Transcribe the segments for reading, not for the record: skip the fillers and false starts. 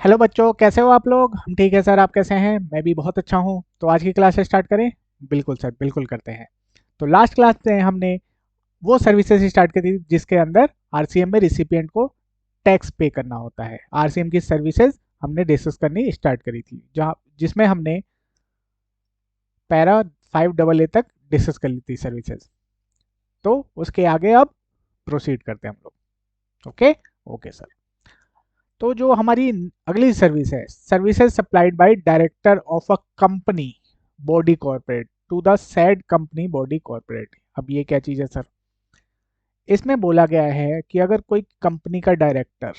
Hello बच्चों, कैसे हो आप लोग? हम ठीक है सर। आप कैसे हैं? मैं भी बहुत अच्छा हूँ। तो आज की क्लास स्टार्ट करें? बिल्कुल सर, बिल्कुल करते हैं। तो लास्ट क्लास में हमने वो सर्विसेज स्टार्ट करी थी जिसके अंदर आरसीएम में रिसिपिएंट को टैक्स पे करना होता है। आरसीएम की सर्विसेज हमने डिस्कस करनी स्टार्ट करी थी, जहाँ जिसमें हमने पैरा 5AA तक डिस्कस कर ली थी सर्विसेज। तो उसके आगे अब प्रोसीड करते हैं हम लोग। ओके। Okay sir. तो जो हमारी अगली सर्विस है, services supplied by director of a company body corporate to the said company body corporate. अब ये क्या चीज़ है सर? इसमें बोला गया है कि अगर कोई कंपनी का डायरेक्टर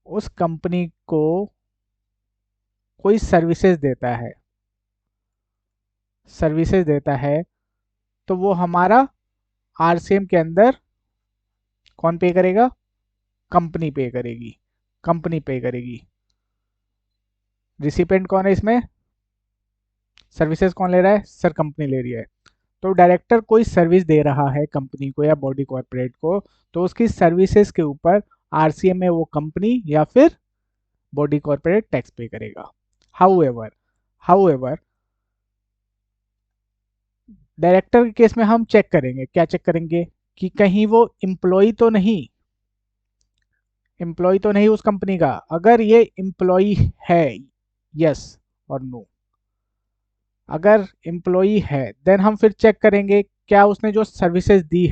उस कंपनी को कोई सर्विसेज देता है तो वो हमारा आरसीएम के अंदर कौन पे करेगा? कंपनी पे करेगी। कंपनी पे करेगी। रिसिपेंट कौन है इसमें? सर्विसेज कौन ले रहा है सर? कंपनी ले रही है। तो डायरेक्टर कोई सर्विस दे रहा है कंपनी को या बॉडी कॉर्पोरेट को, तो उसकी सर्विसेज के ऊपर आरसीएम में वो कंपनी या फिर बॉडी कॉर्पोरेट टैक्स पे करेगा। हाउएवर हाउएवर डायरेक्टर के केस में हम चेक करेंगे, क्या चेक करेंगे? कि कहीं वो एम्प्लॉय तो नहीं उस कंपनी का। अगर ये एम्प्लॉय है, यस और नो। अगर एम्प्लॉय है देन हम फिर चेक करेंगे क्या उसने जो सर्विसेज दी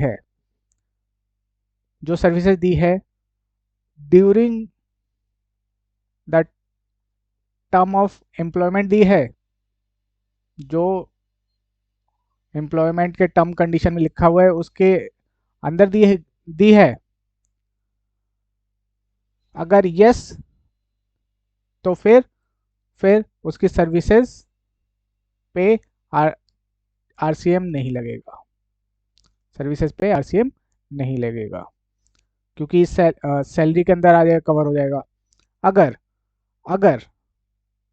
है during the term of employment दी है, जो एम्प्लॉयमेंट के टर्म कंडीशन में लिखा हुआ है उसके अंदर दी है। अगर यस तो फिर उसकी सर्विसेज पे आर आरसीएम नहीं लगेगा। सर्विसेज पे आरसीएम नहीं लगेगा, क्योंकि सैलरी के अंदर आ जाएगा, कवर हो जाएगा। अगर अगर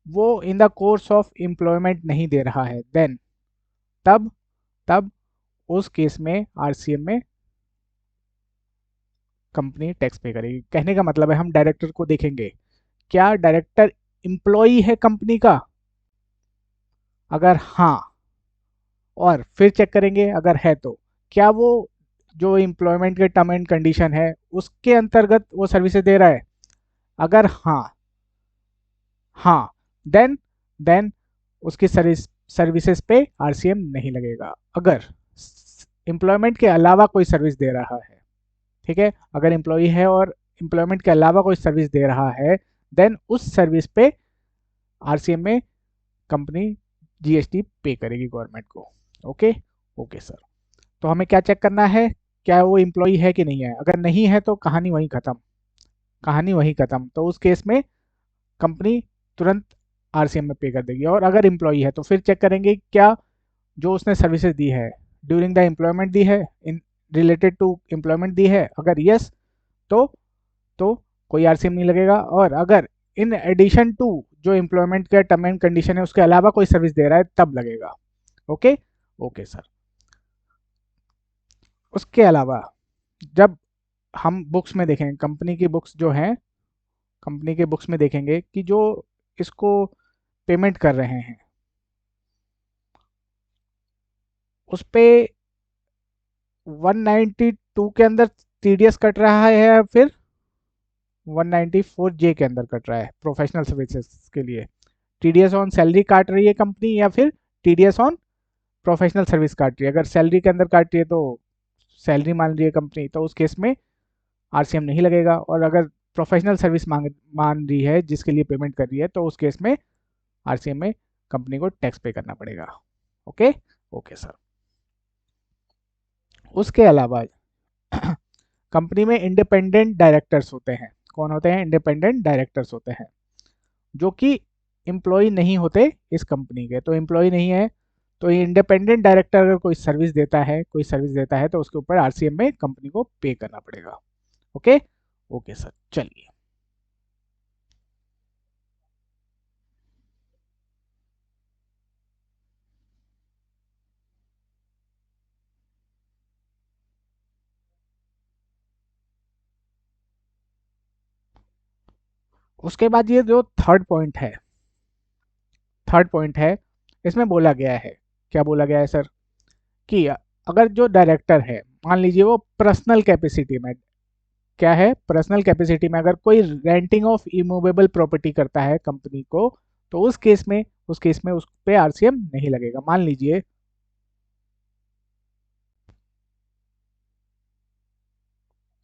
वो in the course of employment नहीं दे रहा है देन तब तब उस केस में आरसीएम में कंपनी टैक्स पे करेगी। कहने का मतलब है हम डायरेक्टर को देखेंगे, क्या डायरेक्टर एम्प्लॉई है कंपनी का? अगर हाँ, और फिर चेक करेंगे अगर है तो क्या वो जो एम्प्लॉयमेंट के टर्म एंड कंडीशन है उसके अंतर्गत वो सर्विसेज दे रहा है। अगर हाँ देन देन उसकी सर्विसेज पे आरसीएम नहीं लगेगा। अगर एम्प्लॉयमेंट के अलावा कोई सर्विस दे रहा है, ठीक है, अगर एम्प्लॉय है और एम्प्लॉयमेंट के अलावा कोई सर्विस दे रहा है देन उस सर्विस पे आरसीएम में कंपनी जीएसटी पे करेगी गवर्नमेंट को। ओके। Okay sir. तो हमें क्या चेक करना है? क्या वो एम्प्लॉय है कि नहीं है? अगर नहीं है तो कहानी वहीं खत्म। कहानी वहीं खत्म। तो उस केस में कंपनी तुरंत आरसीएम में पे कर देगी। और अगर एम्प्लॉय है तो फिर चेक करेंगे क्या जो उसने सर्विसेज दी है ड्यूरिंग द एम्प्लॉयमेंट दी है, इन रिलेटेड टू एम्प्लॉयमेंट दी है। अगर यस तो तो कोई आरसीएम नहीं लगेगा। और अगर इन एडिशन टू जो एम्प्लॉयमेंट का टर्म एंड कंडीशन है उसके अलावा कोई सर्विस दे रहा है तब लगेगा। ओके। Okay sir. उसके अलावा जब हम बुक्स में देखेंगे, कंपनी की बुक्स जो हैं, कंपनी के बुक्स में देखेंगे कि जो इसको पेमेंट कर रहे हैं उस पे 192 के अंदर टीडीएस कट रहा है या फिर 194 जे के अंदर कट रहा है प्रोफेशनल सर्विसेज के लिए। टीडीएस ऑन सैलरी काट रही है कंपनी या फिर टीडीएस ऑन प्रोफेशनल सर्विस काट रही है? अगर सैलरी के अंदर काट रही है तो सैलरी मान रही है कंपनी, तो उस केस में आरसीएम नहीं लगेगा। और अगर प्रोफेशनल सर्विस मान रही है जिसके लिए पेमेंट कर रही है तो उस केस में आरसीएम में कंपनी को टैक्स पे करना पड़ेगा। ओके। Okay sir. उसके अलावा कंपनी में इंडिपेंडेंट डायरेक्टर्स होते हैं। कौन होते हैं? इंडिपेंडेंट डायरेक्टर्स होते हैं जो कि एम्प्लॉय नहीं होते इस कंपनी के। तो एम्प्लॉय नहीं है तो ये इंडिपेंडेंट डायरेक्टर अगर कोई सर्विस देता है तो उसके ऊपर आरसीएम में कंपनी को पे करना पड़ेगा। ओके। ओके सर, चलिए। उसके बाद ये जो थर्ड पॉइंट है इसमें बोला गया है, क्या बोला गया है सर, कि अगर जो डायरेक्टर है, मान लीजिए वो पर्सनल कैपेसिटी में, क्या है, पर्सनल कैपेसिटी में अगर कोई रेंटिंग ऑफ इमूवेबल प्रॉपर्टी करता है कंपनी को, तो उस केस में उस पे आरसीएम नहीं लगेगा। मान लीजिए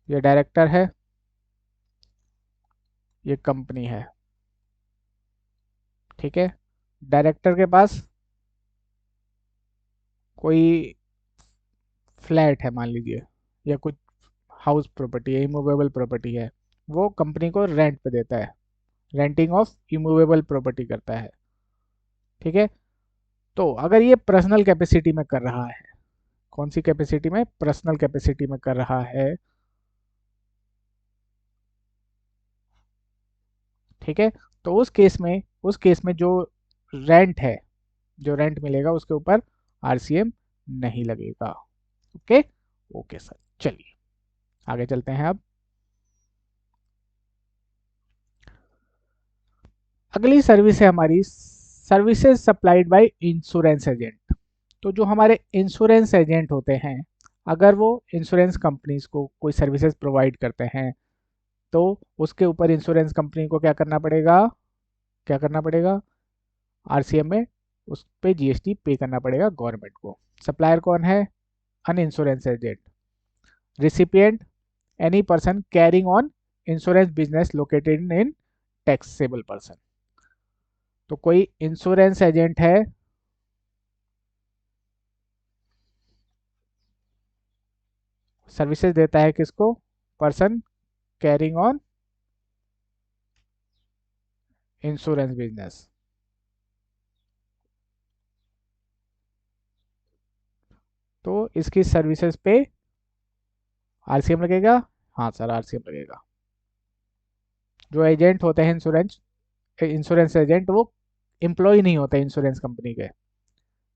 ये डायरेक्टर है, ये कंपनी है, ठीक है। डायरेक्टर के पास कोई फ्लैट है मान लीजिए, या कुछ हाउस प्रॉपर्टी है, इमूवेबल प्रॉपर्टी है, वो कंपनी को रेंट पे देता है, रेंटिंग ऑफ इमूवेबल प्रॉपर्टी करता है, ठीक है। तो अगर ये पर्सनल कैपेसिटी में कर रहा है, कौन सी कैपेसिटी में, पर्सनल कैपेसिटी में कर रहा है, ठीक है, तो उस केस में जो रेंट है, जो रेंट मिलेगा उसके ऊपर आरसीएम नहीं लगेगा। ओके, ओके सर, चलिए आगे चलते हैं अब। अगली सर्विस है हमारी services supplied by insurance agent. तो जो हमारे इंश्योरेंस एजेंट होते हैं, अगर वो इंश्योरेंस कंपनीज को कोई सर्विसेज प्रोवाइड करते हैं, तो उसके ऊपर इंश्योरेंस कंपनी को क्या करना पड़ेगा, आरसीएम में उस पे जीएसटी पे करना पड़ेगा गवर्नमेंट को। सप्लायर कौन है, an insurance agent. Recipient, any person carrying on insurance business located in taxable person. तो कोई इंश्योरेंस एजेंट है, सर्विसेज देता है किसको, person carrying on insurance business, तो इसकी सर्विसेज पे आरसीएम लगेगा। हाँ सर, आरसीएम लगेगा। जो एजेंट होते हैं इंश्योरेंस इंश्योरेंस एजेंट, वो एम्प्लॉय नहीं होते इंश्योरेंस कंपनी के,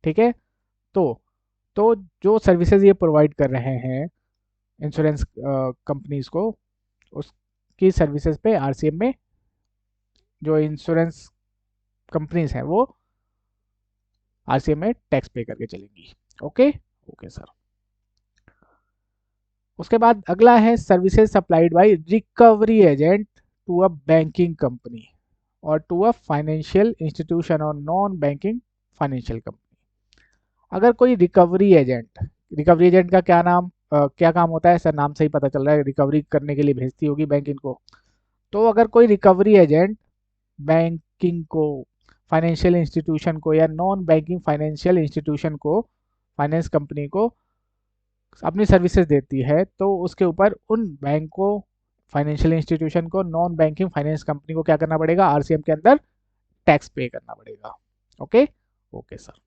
ठीक है। तो तो जो सर्विसेज ये प्रोवाइड कर रहे हैं इंश्योरेंस कंपनीज को, उसकी सर्विसेज पे आरसीएम में जो इंश्योरेंस कंपनीज हैं वो आरसीएम में टैक्स पे करके चलेंगी। Okay, okay sir. उसके बाद अगला है services supplied by recovery agent to a banking company और टू अ फाइनेंशियल इंस्टीट्यूशन और नॉन बैंकिंग फाइनेंशियल कंपनी। अगर कोई रिकवरी एजेंट का क्या काम होता है सर, नाम से ही पता चल रहा है, रिकवरी करने के लिए भेजती होगी बैंक इनको। तो अगर कोई रिकवरी एजेंट बैंकिंग को, फाइनेंशियल इंस्टीट्यूशन को या नॉन बैंकिंग फाइनेंशियल इंस्टीट्यूशन को, फाइनेंस कंपनी को अपनी सर्विसेज देती है, तो उसके ऊपर उन बैंक को, फाइनेंशियल इंस्टीट्यूशन को, नॉन बैंकिंग फाइनेंस कंपनी को क्या करना पड़ेगा, आरसीएम के अंदर टैक्स पे करना पड़ेगा। Okay, okay sir.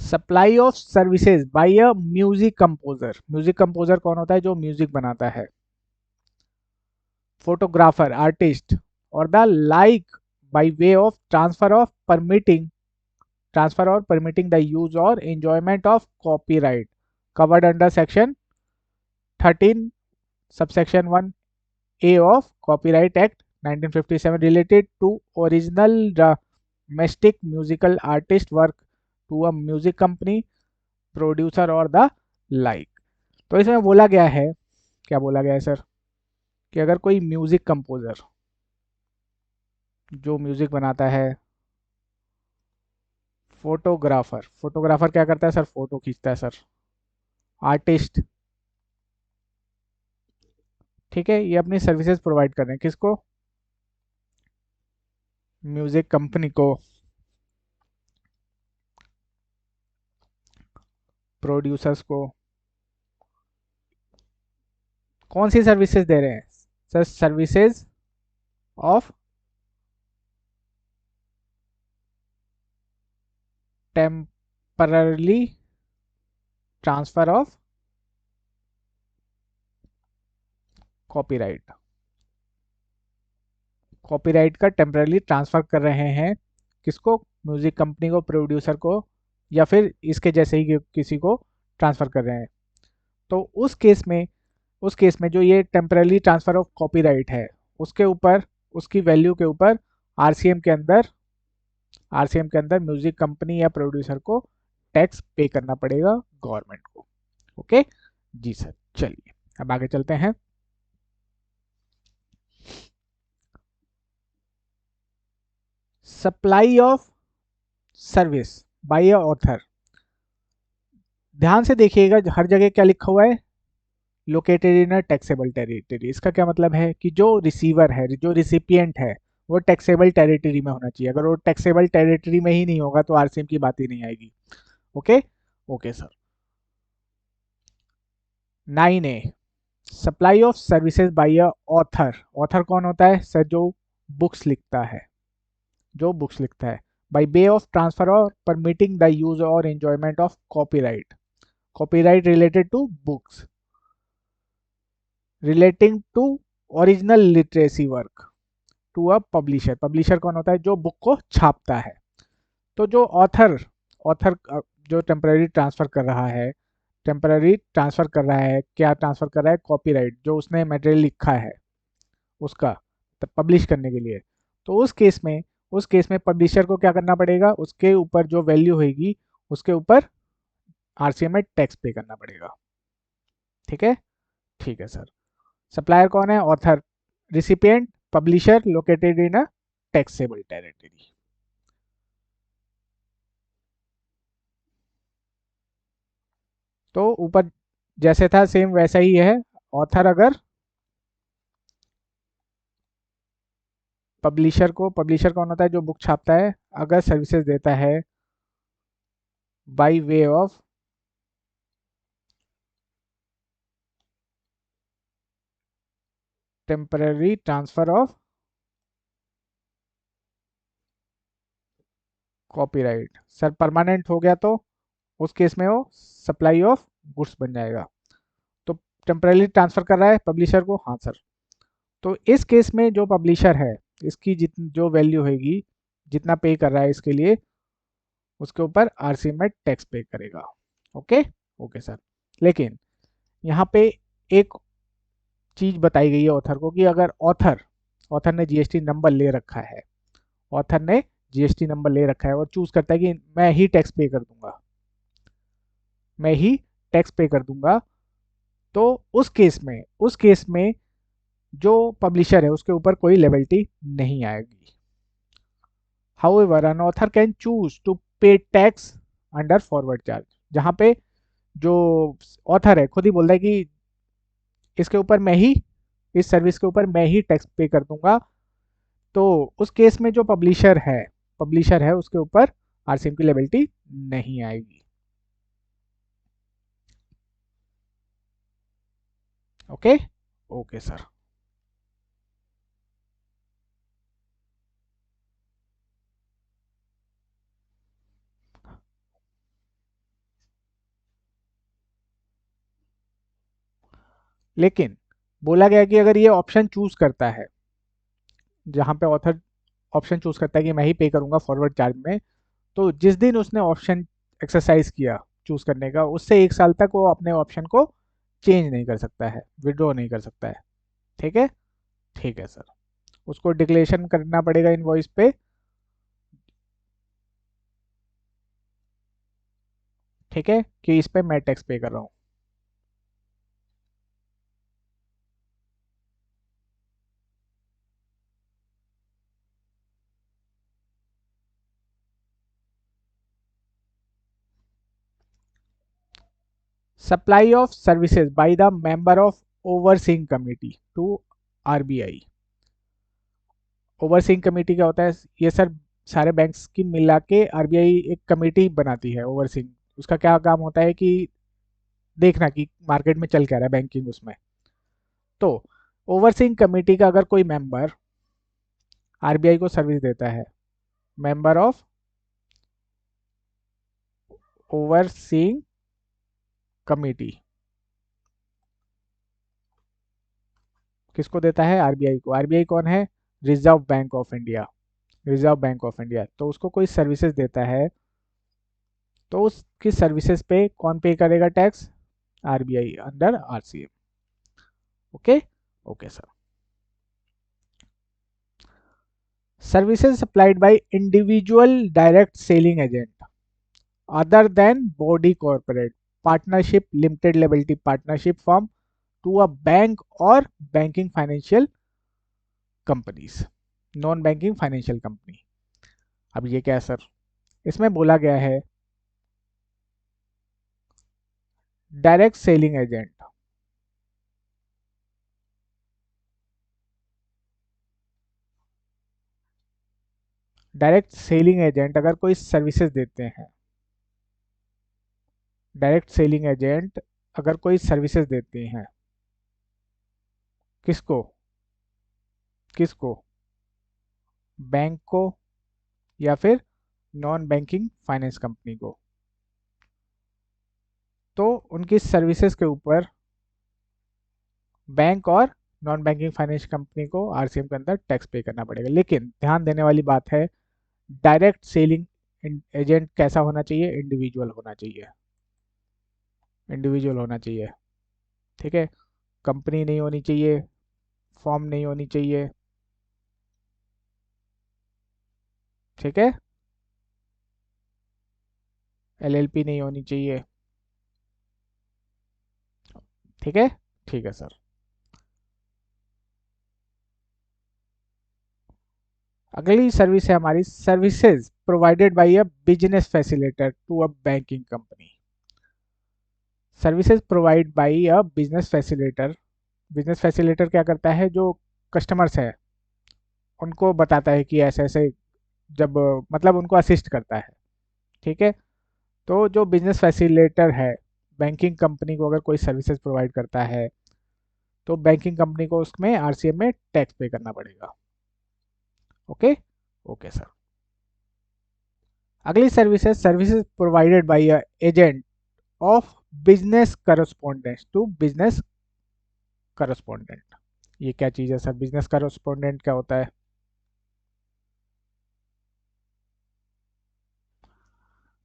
Supply of services by a music composer कौन होता है, जो म्यूजिक बनाता है, फोटोग्राफर आर्टिस्ट और the like, by way of transfer और परमिटिंग द यूज और enjoyment of copyright covered under section 13 subsection 1 A of copyright act 1957 related to original domestic musical artist work to a music company, producer और the like. तो इसमें बोला गया है, क्या बोला गया है सर, कि अगर कोई म्यूजिक कंपोजर जो म्यूजिक बनाता है, फोटोग्राफर क्या करता है सर, फोटो खींचता है सर, आर्टिस्ट, ठीक है, ये अपनी सर्विसेज प्रोवाइड कर रहे हैं किसको, म्यूजिक कंपनी को, प्रोड्यूसर्स को। कौन सी सर्विसेज दे रहे हैं sir, services of temporarily transfer of copyright. Copyright का टेम्पररी ट्रांसफर कर रहे हैं, किसको, म्यूजिक कंपनी को, प्रोड्यूसर को, या फिर इसके जैसे ही किसी को ट्रांसफर कर रहे हैं। तो उस केस में जो ये टेम्पररी ट्रांसफर ऑफ कॉपीराइट है, उसके ऊपर, उसकी वैल्यू के ऊपर आरसीएम के अंदर म्यूजिक कंपनी या प्रोड्यूसर को टैक्स पे करना पड़ेगा गवर्नमेंट को। ओके जी सर, चलिए अब आगे चलते हैं। Supply of service by a author. ध्यान से देखिएगा, हर जगह क्या लिखा हुआ है, located in a taxable territory. इसका क्या मतलब है कि जो रिसीवर है, जो रिसिपिएंट है, वो टैक्सेबल टेरिटरी में होना चाहिए। अगर वो टैक्सेबल टेरिटरी में ही नहीं होगा तो आरसीएम की बात ही नहीं आएगी। Okay okay sir. 9A, supply of services by a author. Author कौन होता है सर? जो बुक्स लिखता है, जो बुक्स लिखता है। बाय वे ऑफ ट्रांसफर और परमिटिंग द यूज और enjoyment of copyright, copyright related to books relating to original literacy work to a publisher. Publisher कौन होता है? जो बुक को छापता है। तो जो ऑथर ऑथर जो टेम्पररी ट्रांसफर कर रहा है, क्या ट्रांसफर कर रहा है? कॉपीराइट, जो उसने मटेरियल लिखा है उसका पब्लिश करने के लिए। तो उस केस में पब्लिशर को क्या करना पड़ेगा? उसके ऊपर जो वैल्यू होगी, उसके ऊपर आरसीएम में टैक्स पे करना पड़ेगा। ठीक है, ठीक है सर। सप्लायर कौन है? Author. Recipient publisher, located in a taxable territory. तो ऊपर जैसे था सेम वैसा ही है। ऑथर अगर पब्लिशर कौन होता है? जो बुक छापता है, अगर सर्विसेज देता है by way of temporary transfer of copyright. Sir permanent हो गया तो उस केस में वो सप्लाई ऑफ गुड्स बन जाएगा। तो टेम्पररी ट्रांसफर कर रहा है पब्लिशर को, हाँ सर। तो इस केस में जो पब्लिशर है, इसकी जितनी जो वैल्यू होगी, जितना पे कर रहा है इसके लिए, उसके ऊपर आरसी में टैक्स पे करेगा। Okay okay sir. लेकिन यहाँ पे एक चीज बताई गई है ऑथर को, कि अगर ऑथर ने जीएसटी नंबर ले रखा है, ऑथर ने जीएसटी नंबर ले रखा है और चूज करता है कि मैं ही टैक्स पे कर दूंगा, मैं ही टैक्स पे कर दूंगा, तो उस केस में जो पब्लिशर है उसके ऊपर कोई लेबिलिटी नहीं आएगी। However an author can choose to pay tax under forward charge. जहां पे जो ऑथर है खुद ही बोलता है कि इसके ऊपर मैं ही, इस सर्विस के ऊपर मैं ही टैक्स पे कर दूंगा, तो उस केस में जो पब्लिशर है उसके ऊपर आरसीएम की लेबिलिटी नहीं आएगी। Okay okay sir. लेकिन बोला गया कि अगर ये ऑप्शन चूज करता है, जहां पे ऑथर ऑप्शन चूज करता है कि मैं ही पे करूंगा फॉरवर्ड चार्ज में, तो जिस दिन उसने ऑप्शन एक्सरसाइज किया चूज करने का, उससे 1 साल तक वो अपने ऑप्शन को चेंज नहीं कर सकता है, विड्रॉ नहीं कर सकता है। ठीक है, ठीक है सर। उसको डिक्लेरेशन करना पड़ेगा इनवॉइस पे। ठीक है, कि इस पे मैं टैक्स पे कर रहा हूँ। Supply of services by the member of overseeing committee to RBI. Overseeing committee क्या होता है? ये सर सारे बैंक्स की मिला के आरबीआई एक कमेटी बनाती है ओवरसीइंग। उसका क्या काम होता है कि देखना कि मार्केट में चल क्या रहा है बैंकिंग उसमें। तो ओवरसीइंग कमेटी का अगर कोई मेंबर आरबीआई को सर्विस देता है, मेंबर ऑफ ओवरसीइंग कमेटी किसको देता है? आरबीआई को। आरबीआई कौन है? Reserve bank of India, reserve bank of India, तो उसको कोई सर्विसेज देता है तो उसकी सर्विसेज पे कौन पे करेगा tax? RBI under RCM. Okay, okay sir. Services supplied by individual direct selling agent other than body corporate partnership, limited liability partnership firm to a bank or banking financial companies, non banking financial company. अब ये क्या है sir? इसमें बोला गया है direct selling agent, direct selling agent अगर कोई सर्विसेज देते हैं, डायरेक्ट सेलिंग एजेंट अगर कोई सर्विसेज देते हैं, किसको? किसको? बैंक को या फिर नॉन बैंकिंग फाइनेंस कंपनी को, तो उनकी सर्विसेज के ऊपर बैंक और नॉन बैंकिंग फाइनेंस कंपनी को आरसीएम के अंदर टैक्स पे करना पड़ेगा। लेकिन ध्यान देने वाली बात है, डायरेक्ट सेलिंग एजेंट कैसा होना चाहिए? इंडिविजुअल होना चाहिए, इंडिविजुअल होना चाहिए। ठीक है, कंपनी नहीं होनी चाहिए, फॉर्म नहीं होनी चाहिए। ठीक है, एलएलपी नहीं होनी चाहिए। ठीक है, ठीक है सर। अगली सर्विस है हमारी services provided by a business facilitator to a banking company. Services provide by a business facilitator, business facilitator क्या करता है? जो कस्टमर्स है उनको बताता है कि ऐसे ऐसे, जब मतलब उनको असिस्ट करता है। ठीक है, तो जो बिजनेस फैसिलिटेटर है बैंकिंग कंपनी को अगर कोई सर्विसेज प्रोवाइड करता है तो बैंकिंग कंपनी को उसमें आरसीएम में टैक्स पे करना पड़ेगा। Okay, okay sir. अगली सर्विस है services provided by a agent of business correspondent to business correspondent. ये क्या चीज़ है सर? बिजनेस करस्पॉन्डेंट क्या होता है?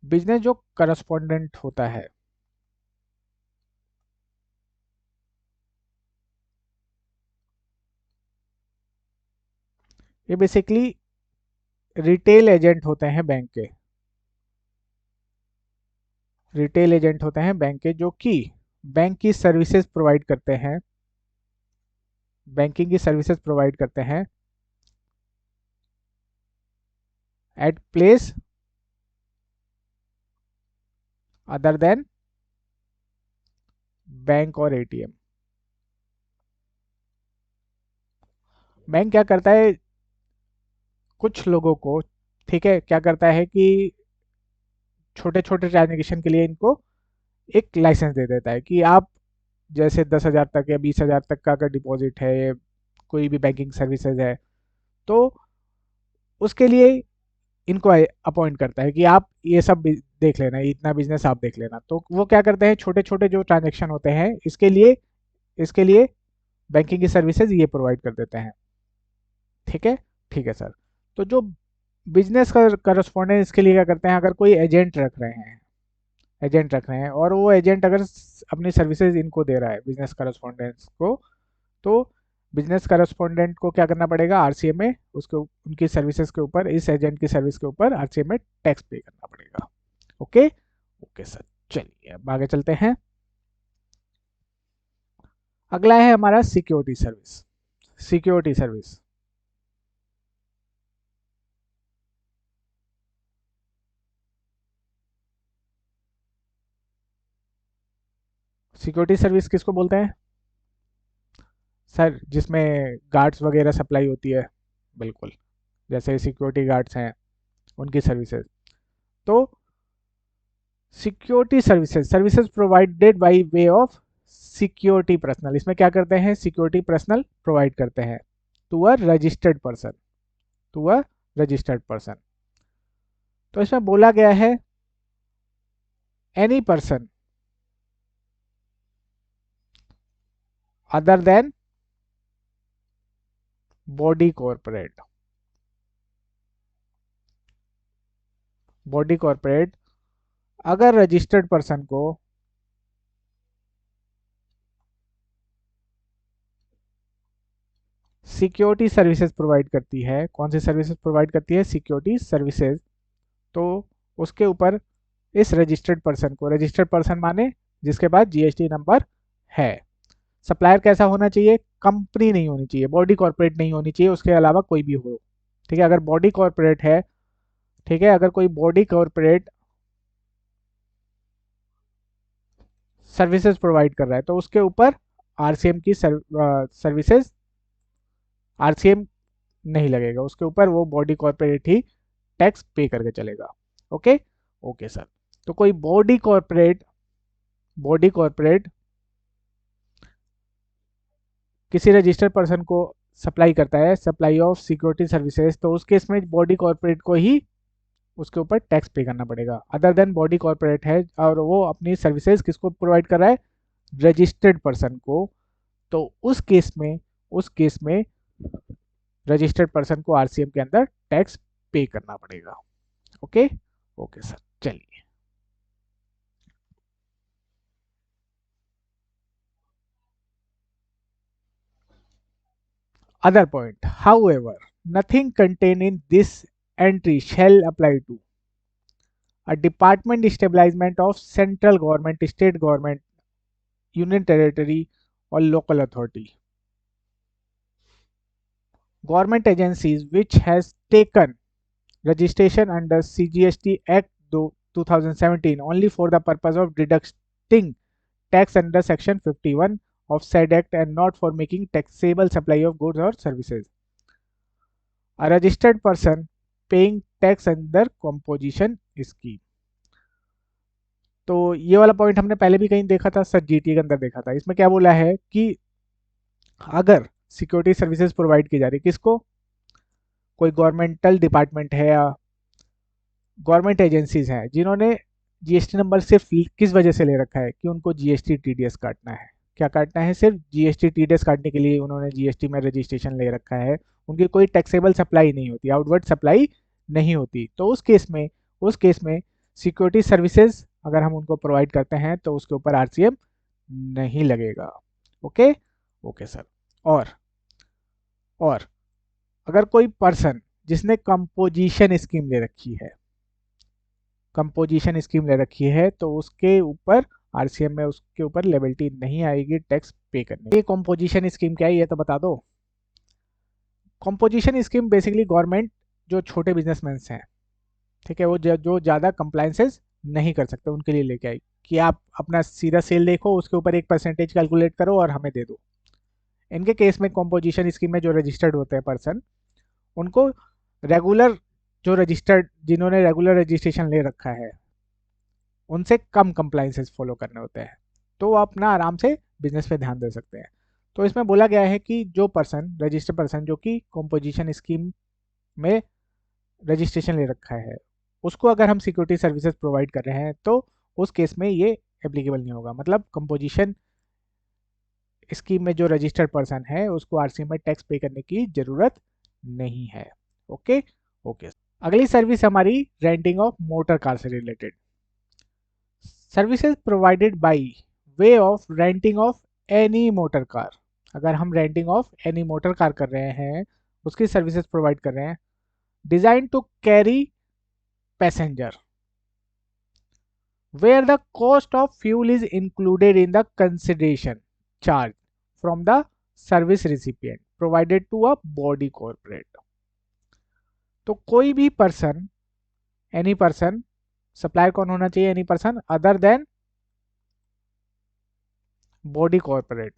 बिजनेस जो करस्पॉन्डेंट होता है, ये बेसिकली रिटेल एजेंट होते हैं बैंक के, रिटेल एजेंट होते हैं बैंक के जो कि बैंक की सर्विसेज प्रोवाइड करते हैं, बैंकिंग की सर्विसेज प्रोवाइड करते हैं at place other than bank और एटीएम। बैंक क्या करता है कुछ लोगों को, ठीक है, क्या करता है कि छोटे छोटे ट्रांजेक्शन के लिए इनको एक लाइसेंस दे देता है कि आप जैसे 10,000 तक या 20,000 तक का अगर डिपॉजिट है, कोई भी बैंकिंग सर्विसेज है, तो उसके लिए इनको अपॉइंट करता है कि आप ये सब देख लेना, इतना बिजनेस आप देख लेना। तो वो क्या करते हैं, छोटे छोटे जो ट्रांजेक्शन होते हैं इसके लिए बैंकिंग की सर्विसेज ये प्रोवाइड कर देते हैं। ठीक है, ठीक है सर। तो जो बिजनेस का करस्पॉन्डेंट इसके लिए क्या करते हैं, अगर कोई एजेंट रख रहे हैं, एजेंट रख रहे हैं और वो एजेंट अगर अपनी सर्विसेज इनको दे रहा है बिजनेस करस्पॉन्डेंट्स को, तो बिजनेस करस्पॉन्डेंट को क्या करना पड़ेगा? आरसीएम में उसके उनकी सर्विसेज के ऊपर, इस एजेंट की सर्विस के ऊपर आरसीएम में टैक्स पे करना पड़ेगा। Okay, okay sir. चलिए अब आगे चलते हैं। अगला है हमारा security service. Security service, security service किसको बोलते हैं सर? जिसमें गार्ड्स वगैरह सप्लाई होती है, बिल्कुल, जैसे सिक्योरिटी गार्ड्स हैं उनकी सर्विसेज। तो security services, services provided by way of security personnel, इसमें क्या करते हैं? सिक्योरिटी पर्सनल प्रोवाइड करते हैं to a registered person, to a registered person. तो इसमें बोला गया है any person other than body corporate अगर रजिस्टर्ड पर्सन को सिक्योरिटी सर्विसेज प्रोवाइड करती है, कौन सी सर्विसेज प्रोवाइड करती है? Security services. तो उसके ऊपर इस रजिस्टर्ड पर्सन को, रजिस्टर्ड पर्सन माने जिसके पास जीएसटी नंबर है। सप्लायर कैसा होना चाहिए? कंपनी नहीं होनी चाहिए, बॉडी कॉर्पोरेट नहीं होनी चाहिए, उसके अलावा कोई भी हो। ठीक है, अगर बॉडी कॉर्पोरेट है, ठीक है, अगर कोई बॉडी कॉर्पोरेट सर्विसेज प्रोवाइड कर रहा है तो उसके ऊपर आरसीएम की सर्विसेज आरसीएम नहीं लगेगा, उसके ऊपर वो बॉडी कॉर्पोरेट ही टैक्स पे करके चलेगा। Okay okay sir. तो कोई बॉडी कॉर्पोरेट किसी रजिस्टर्ड पर्सन को सप्लाई करता है, सप्लाई ऑफ सिक्योरिटी सर्विसेज, तो उस केस में बॉडी कॉर्पोरेट को ही उसके ऊपर टैक्स पे करना पड़ेगा। अदर देन बॉडी कॉर्पोरेट है और वो अपनी सर्विसेज किसको प्रोवाइड कर रहा है? रजिस्टर्ड पर्सन को। तो उस केस में रजिस्टर्ड पर्सन को आरसीएम के अंदर टैक्स पे करना पड़ेगा। ओके ओके सर, चलिए। Other point, however, nothing contained in this entry shall apply to a department establishment of central government, state government, union territory, or local authority. Government agencies which has taken registration under CGST Act 2017 only for the purpose of deducting tax under Section 51 of said Act and not for making taxable supply of goods or services. A registered person paying tax under composition scheme. तो ये वाला point हमने पहले भी कहीं देखा था sir, GT के अंदर देखा था। इसमें क्या बोला है कि अगर सिक्योरिटी सर्विसेज प्रोवाइड की जा रही, किसको? कोई गवर्नमेंटल डिपार्टमेंट है या गवर्नमेंट एजेंसीज हैं जिन्होंने जीएसटी नंबर सिर्फ किस वजह से ले रखा है कि उनको जीएसटी टीडीएस काटना है। क्या काटना है? सिर्फ जीएसटी टीडीएस काटने के लिए उन्होंने जीएसटी में रजिस्ट्रेशन ले रखा है। उनकी कोई टैक्सेबल सप्लाई नहीं होती, आउटवर्ड सप्लाई नहीं होती। तो उस केस में सिक्योरिटी सर्विसेज अगर हम उनको प्रोवाइड करते हैं तो उसके ऊपर आरसीएम नहीं लगेगा। Okay okay sir. और अगर कोई पर्सन जिसने कंपोजिशन स्कीम ले रखी है तो उसके ऊपर आरसीएम में उसके ऊपर लेबिलिटी नहीं आएगी टैक्स पे करने। ये कंपोजिशन स्कीम क्या है ये तो बता दो। कंपोजिशन स्कीम बेसिकली गवर्नमेंट जो छोटे बिजनेसमैन हैं, ठीक है, वो जो ज़्यादा कंप्लाइंसेस नहीं कर सकते उनके लिए लेके आई कि आप अपना सीधा सेल देखो, उसके ऊपर एक परसेंटेज कैलकुलेट करो और हमें दे दो। इनके केस में कंपोजिशन स्कीम में जो रजिस्टर्ड होते हैं पर्सन, उनको रेगुलर जिन्होंने रेगुलर रजिस्ट्रेशन ले रखा है उनसे कम कंप्लाइंसेस फॉलो करने होते हैं, तो वो अपना आराम से बिजनेस पे ध्यान दे सकते हैं। तो इसमें बोला गया है कि जो रजिस्टर्ड पर्सन जो कि कंपोजिशन स्कीम में रजिस्ट्रेशन ले रखा है, उसको अगर हम सिक्योरिटी सर्विसेज प्रोवाइड कर रहे हैं तो उस केस में ये एप्लीकेबल नहीं होगा। मतलब कंपोजिशन स्कीम में जो रजिस्टर्ड पर्सन है उसको आरसीएम में टैक्स पे करने की जरूरत नहीं है। Okay okay. अगली सर्विस हमारी रेंटिंग ऑफ मोटर कार से रिलेटेड। Services provided by way of renting of any motor car. अगर हम renting of any motor car कर रहे हैं, उसकी सर्विसेज प्रोवाइड कर रहे हैं, design to carry passenger where the cost of fuel is included in the consideration charge from the service recipient provided to a body corporate. तो कोई भी पर्सन, एनी पर्सन, सप्लायर कौन होना चाहिए? Any person other than body corporate.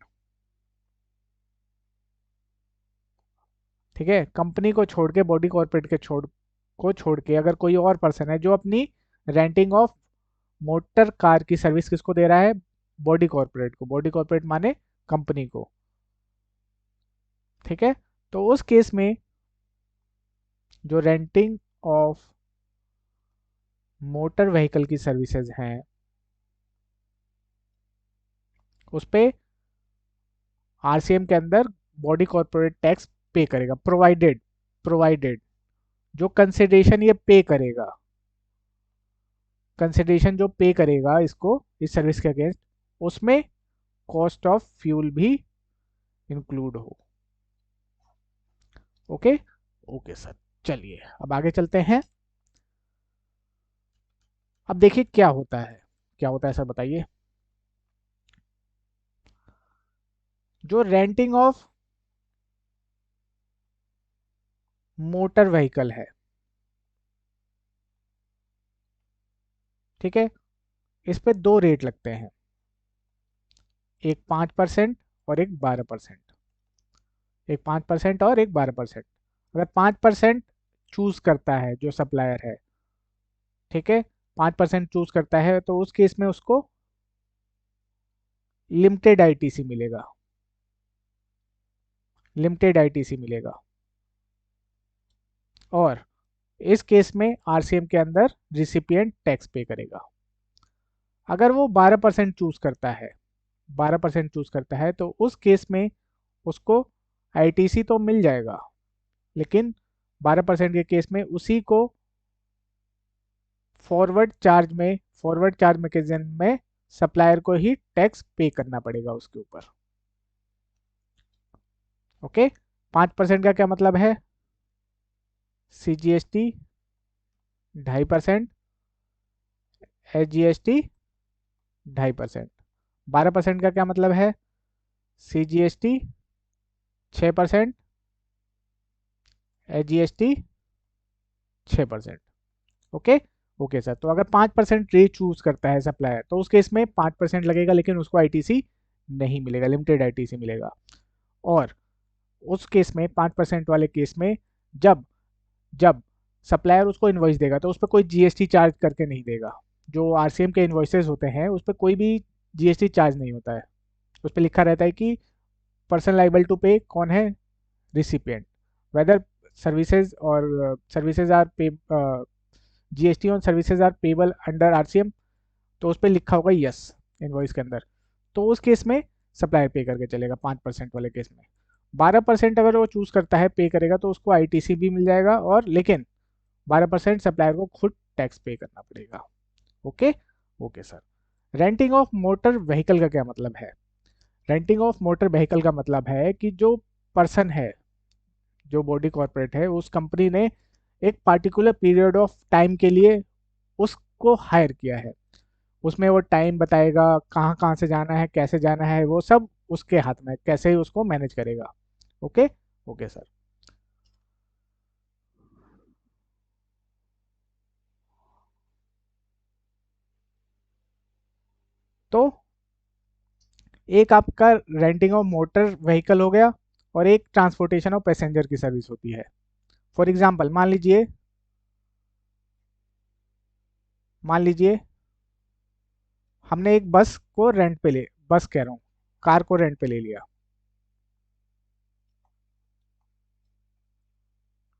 ठीक है, company को छोड़ के, बॉडी कॉर्पोरेट के छोड़ के अगर कोई और पर्सन है जो अपनी रेंटिंग ऑफ मोटर कार की सर्विस किसको दे रहा है? बॉडी कॉर्पोरेट को। बॉडी कॉर्पोरेट माने कंपनी को। ठीक है, तो उस केस में जो रेंटिंग ऑफ मोटर व्हीकल की सर्विसेज हैं उस पे आरसीएम के अंदर बॉडी कॉर्पोरेट टैक्स पे करेगा, प्रोवाइडेड, प्रोवाइडेड जो कंसिडरेशन ये पे करेगा, कंसिडरेशन जो पे करेगा इसको, इस सर्विस के अगेंस्ट, उसमें कॉस्ट ऑफ फ्यूल भी इंक्लूड हो। Okay, okay sir. चलिए अब आगे चलते हैं। अब देखिए क्या होता है, क्या होता है सर बताइए। जो रेंटिंग ऑफ मोटर व्हीकल है, ठीक है, इस पे दो रेट लगते हैं, एक 5% और एक 12%, एक 5% और एक 12%। अगर 5% चूज करता है जो सप्लायर है, ठीक है, 5% चूज करता है, तो उस केस में उसको लिमिटेड आईटीसी मिलेगा, लिमिटेड आईटीसी मिलेगा। और इस केस में आरसीएम के अंदर रिसिपिएंट टैक्स पे करेगा। अगर वो 12% चूज करता है, 12% चूज करता है, तो उस केस में उसको आईटीसी तो मिल जाएगा, लेकिन 12% के केस में उसी को फॉरवर्ड चार्ज मैकेनिज्म में सप्लायर को ही टैक्स पे करना पड़ेगा उसके ऊपर। ओके, 5% का क्या मतलब है, सीजीएसटी 2.5%, एसजीएसटी 2.5%। 12% का क्या मतलब है, CGST 6%, SGST 6%। Okay, okay sir. तो अगर 5% रेट चूज करता है सप्लायर, तो उस केस में 5% लगेगा, लेकिन उसको आईटीसी नहीं मिलेगा, लिमिटेड आईटीसी मिलेगा। और उस केस में 5% वाले केस में जब जब सप्लायर उसको इन्वॉइस देगा, तो उस पर कोई जीएसटी चार्ज करके नहीं देगा। जो आरसीएम के इन्वॉइसेस होते हैं उस पर कोई भी जीएसटी चार्ज नहीं होता है। उस पर लिखा रहता है कि पर्सन लाइबल टू पे कौन है, रिसिपिएंट, वेदर सर्विसेज और services are pay, GST on services are payable under RCM, तो उस पर लिखा होगा यस इनवॉइस के अंदर। तो उस केस में सप्लायर पे करके चलेगा 5% वाले केस में। 12% अगर वो चूज करता है पे करेगा, तो उसको आईटीसी भी मिल जाएगा, और लेकिन 12% सप्लायर को खुद टैक्स पे करना पड़ेगा। Okay, okay sir. Renting of motor vehicle का क्या मतलब है, रेंटिंग ऑफ मोटर व्हीकल का मतलब है कि जो पर्सन है, जो बॉडी कॉर्पोरेट है, उस कंपनी ने एक पार्टिकुलर पीरियड ऑफ टाइम के लिए उसको हायर किया है। उसमें वो टाइम बताएगा, कहाँ कहाँ से जाना है, कैसे जाना है, वो सब उसके हाथ में, कैसे ही उसको मैनेज करेगा। Okay, okay sir. तो एक आपका रेंटिंग ऑफ मोटर व्हीकल हो गया, और एक ट्रांसपोर्टेशन ऑफ पैसेंजर की सर्विस होती है। फॉर एग्जाम्पल मान लीजिए हमने एक बस को रेंट पे ले, बस कह रहा हूँ, कार को रेंट पे ले लिया,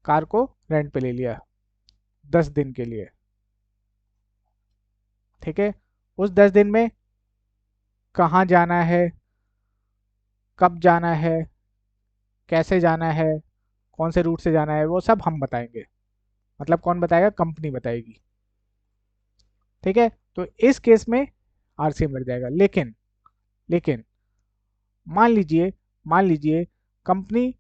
कार को रेंट पे ले लिया 10 दिन के लिए, ठीक है। उस 10 दिन में कहाँ जाना है, कब जाना है, कैसे जाना है, कौन से रूट से जाना है, वो सब हम बताएंगे। मतलब कौन बताएगा, कंपनी बताएगी, ठीक है। तो इस केस में आरसीएम लग जाएगा। लेकिन लेकिन मान लीजिए company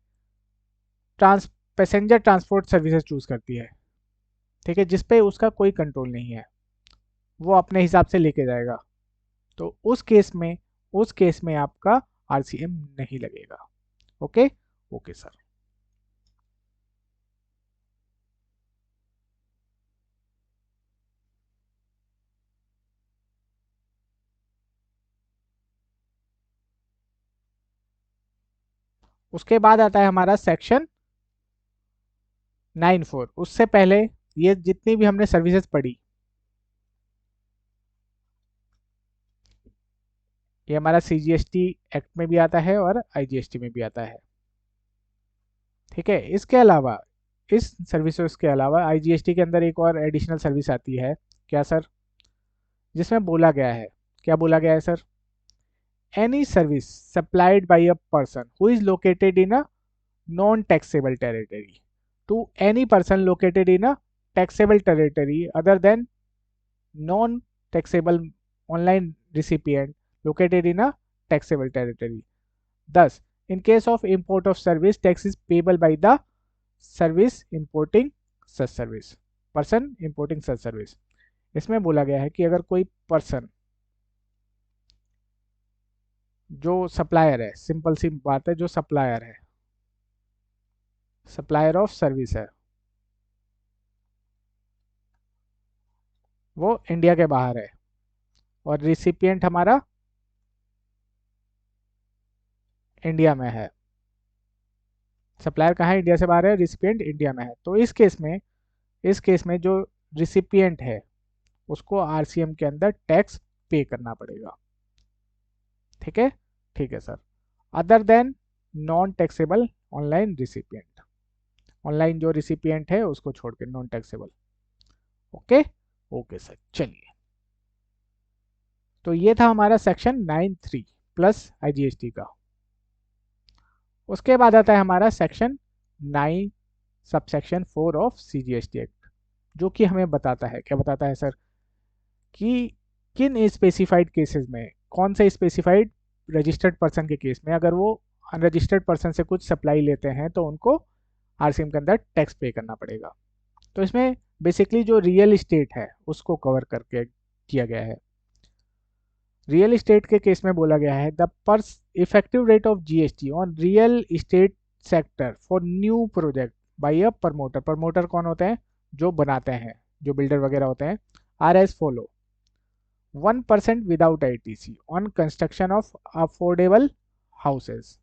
trans passenger transport services choose करती है, ठीक है, जिसपे उसका कोई कंट्रोल नहीं है, वो अपने हिसाब से लेके जाएगा, तो उस केस में आपका आरसीएम नहीं लगेगा। Okay, okay sir. उसके बाद आता है हमारा सेक्शन 9(4). उससे पहले ये जितनी भी हमने सर्विसेज पढ़ी, ये हमारा सीजीएसटी एक्ट में भी आता है और आईजीएसटी में भी आता है, ठीक है। इसके अलावा, इस सर्विसेज के अलावा आईजीएसटी के अंदर एक और एडिशनल सर्विस आती है, क्या सर, जिसमें बोला गया है, क्या बोला गया है sir, any service supplied by a person who is located in a non taxable territory to any person located in a taxable territory other than non taxable online recipient located in a taxable territory. Thus, in case of import of service, tax is payable by the service importing such service. Person importing such service. इसमें बोला गया है कि अगर कोई person जो supplier है, simple सी बात है, जो सप्लायर है, सप्लायर ऑफ सर्विस है, वो इंडिया के बाहर है और रिसिपिएंट हमारा इंडिया में है. सप्लायर कहाँ है? इंडिया से बाहर है, रिसिपिएंट इंडिया में है. तो इस केस में जो रिसिपिएंट है उसको आरसीएम के अंदर टैक्स पे करना पड़ेगा. ठीक है, ठीक है sir. Other than non taxable online recipient, online जो रिसिपिएंट है उसको छोड़ के non taxable. Okay okay sir. चलिए, तो ये था हमारा सेक्शन 9(3) प्लस आईजीएसटी का. उसके बाद आता है हमारा section 9 subsection 4 of CGST act, जो कि हमें बताता है, क्या बताता है सर, कि किन स्पेसिफाइड केसेस में, कौन से स्पेसिफाइड रजिस्टर्ड पर्सन के केस में अगर वो अनरजिस्टर्ड पर्सन से कुछ सप्लाई लेते हैं तो उनको आरसीएम के अंदर टैक्स पे करना पड़ेगा. तो इसमें बेसिकली जो रियल इस्टेट है उसको कवर करके किया गया है. रियल इस्टेट के केस में बोला गया है the purse effective rate of GST on real estate sector for new project by a promoter. Promoter कौन होते हैं? जो बनाते हैं, जो बिल्डर वगैरह होते हैं. Are as follow: 1% without ITC on construction of affordable houses.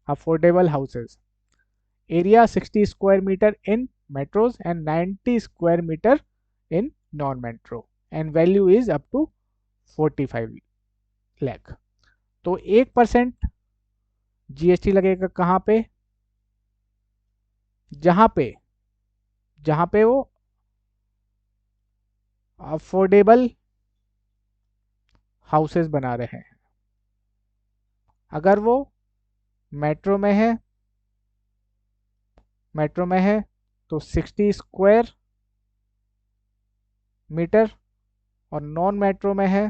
Affordable houses. Area 60 square meter in metros and 90 square meter in non-metro. And value is up to 45 lakh. तो 1% जीएसटी लगेगा कहाँ पे? जहाँ पे वो अफोर्डेबल हाउसेस बना रहे हैं. अगर वो मेट्रो में है तो 60 स्क्वायर मीटर, और नॉन मेट्रो में है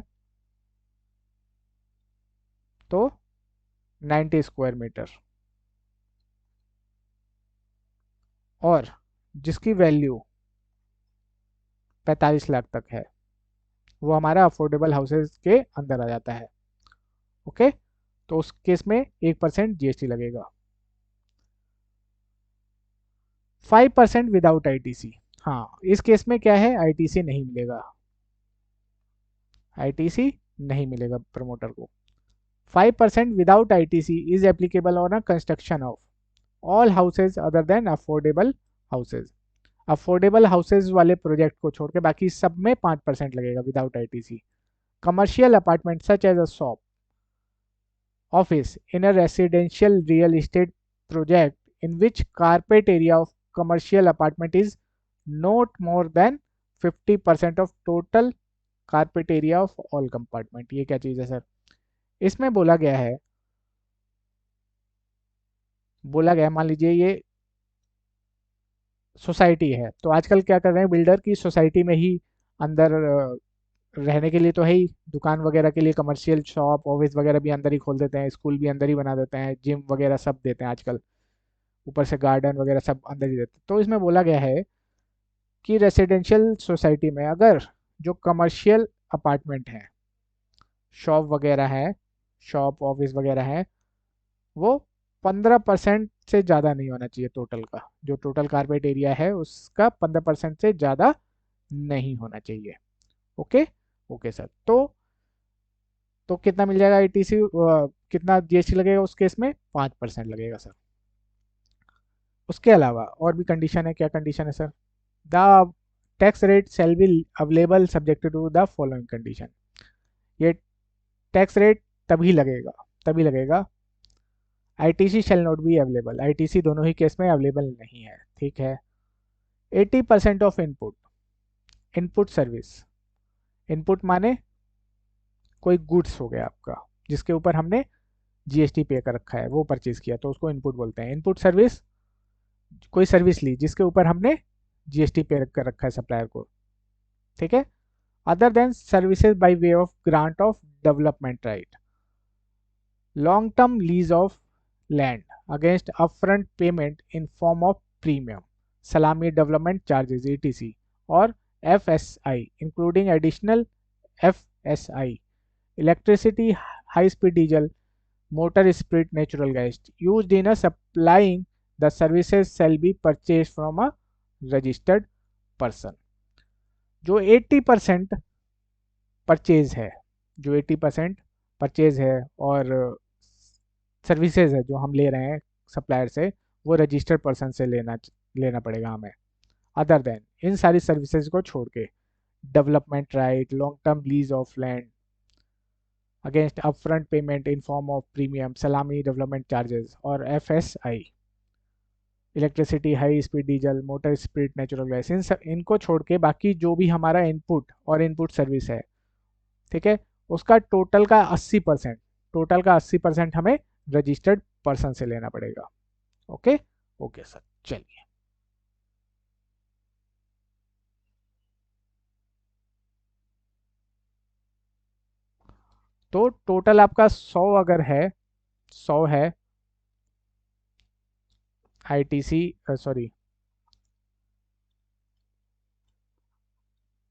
तो 90 स्क्वायर मीटर, और जिसकी वैल्यू 45 लाख तक है वो हमारा अफोर्डेबल हाउसेस के अंदर आ जाता है. ओके, तो उस केस में 1% जीएसटी लगेगा. 5% विदाउट आईटीसी. हाँ, इस केस में क्या है, आईटीसी नहीं मिलेगा. आईटीसी नहीं मिलेगा प्रमोटर को. 5% without ITC is applicable on a construction of all houses other than affordable houses. Affordable houses वाले प्रोजेक्ट को छोड़ के बाकी सब में 5% लगेगा without ITC. Commercial apartment such as a shop, office in a residential real estate project in which carpet area of commercial apartment is not more than 50% of total carpet area of all compartment. ये क्या चीज़ है sir? इसमें बोला गया है मान लीजिए ये सोसाइटी है, तो आजकल क्या कर रहे हैं बिल्डर की, सोसाइटी में ही अंदर रहने के लिए तो है ही, दुकान वगैरह के लिए कमर्शियल शॉप ऑफिस वगैरह भी अंदर ही खोल देते हैं, स्कूल भी अंदर ही बना देते हैं, जिम वगैरह सब देते हैं आजकल, ऊपर से गार्डन वगैरह सब अंदर ही देते हैं. तो इसमें बोला गया है कि रेसिडेंशियल सोसाइटी में अगर जो कमर्शियल अपार्टमेंट हैं, शॉप वगैरह है, शॉप ऑफिस वगैरह है, वो 15% से ज़्यादा नहीं होना चाहिए. टोटल का जो टोटल कारपेट एरिया है उसका 15% से ज़्यादा नहीं होना चाहिए. Okay okay sir. तो कितना मिल जाएगा आईटीसी, कितना जीएसटी लगेगा उस केस में? 5% लगेगा सर. उसके अलावा और भी कंडीशन है. क्या कंडीशन है sir? The tax rate shall be available subjected to the following condition. ये टैक्स रेट तभी लगेगा ITC shall not be available. ITC दोनों ही केस में अवेलेबल नहीं है. ठीक है. 80% ऑफ इनपुट सर्विस. इनपुट माने कोई गुड्स हो गया आपका जिसके ऊपर हमने जीएसटी पे कर रखा है, वो परचेज किया तो उसको इनपुट बोलते हैं. इनपुट सर्विस कोई सर्विस ली जिसके ऊपर हमने जीएसटी पे कर रखा है सप्लायर को, ठीक है। Other than services by way of grant of development right, long term lease of land against upfront payment in form of premium, सलामी डेवलपमेंट चार्जेस ईटीसी, और FSI including additional FSI, electricity, high-speed diesel, motor spirit natural gas used in a supplying the services shall be purchased from a registered person। जो 80% purchase है, जो 80% purchase है और services है जो हम ले रहे हैं सप्लायर से, वो रजिस्टर्ड पर्सन से लेना पड़ेगा हमें। अदर देन इन सारी सर्विसेज को छोड़ के, development right, long term lease of land against upfront payment in form of premium, सलामी डेवलपमेंट चार्जेस, और FSI, electricity, high speed diesel, motor speed natural gas, इनको छोड़ के बाकी जो भी हमारा इनपुट और इनपुट सर्विस है, ठीक है, उसका टोटल का 80% हमें रजिस्टर्ड पर्सन से लेना पड़ेगा। ओके ओके सर, चलिए। तो टोटल आपका 100 अगर है, 100 है आईटीसी, सॉरी,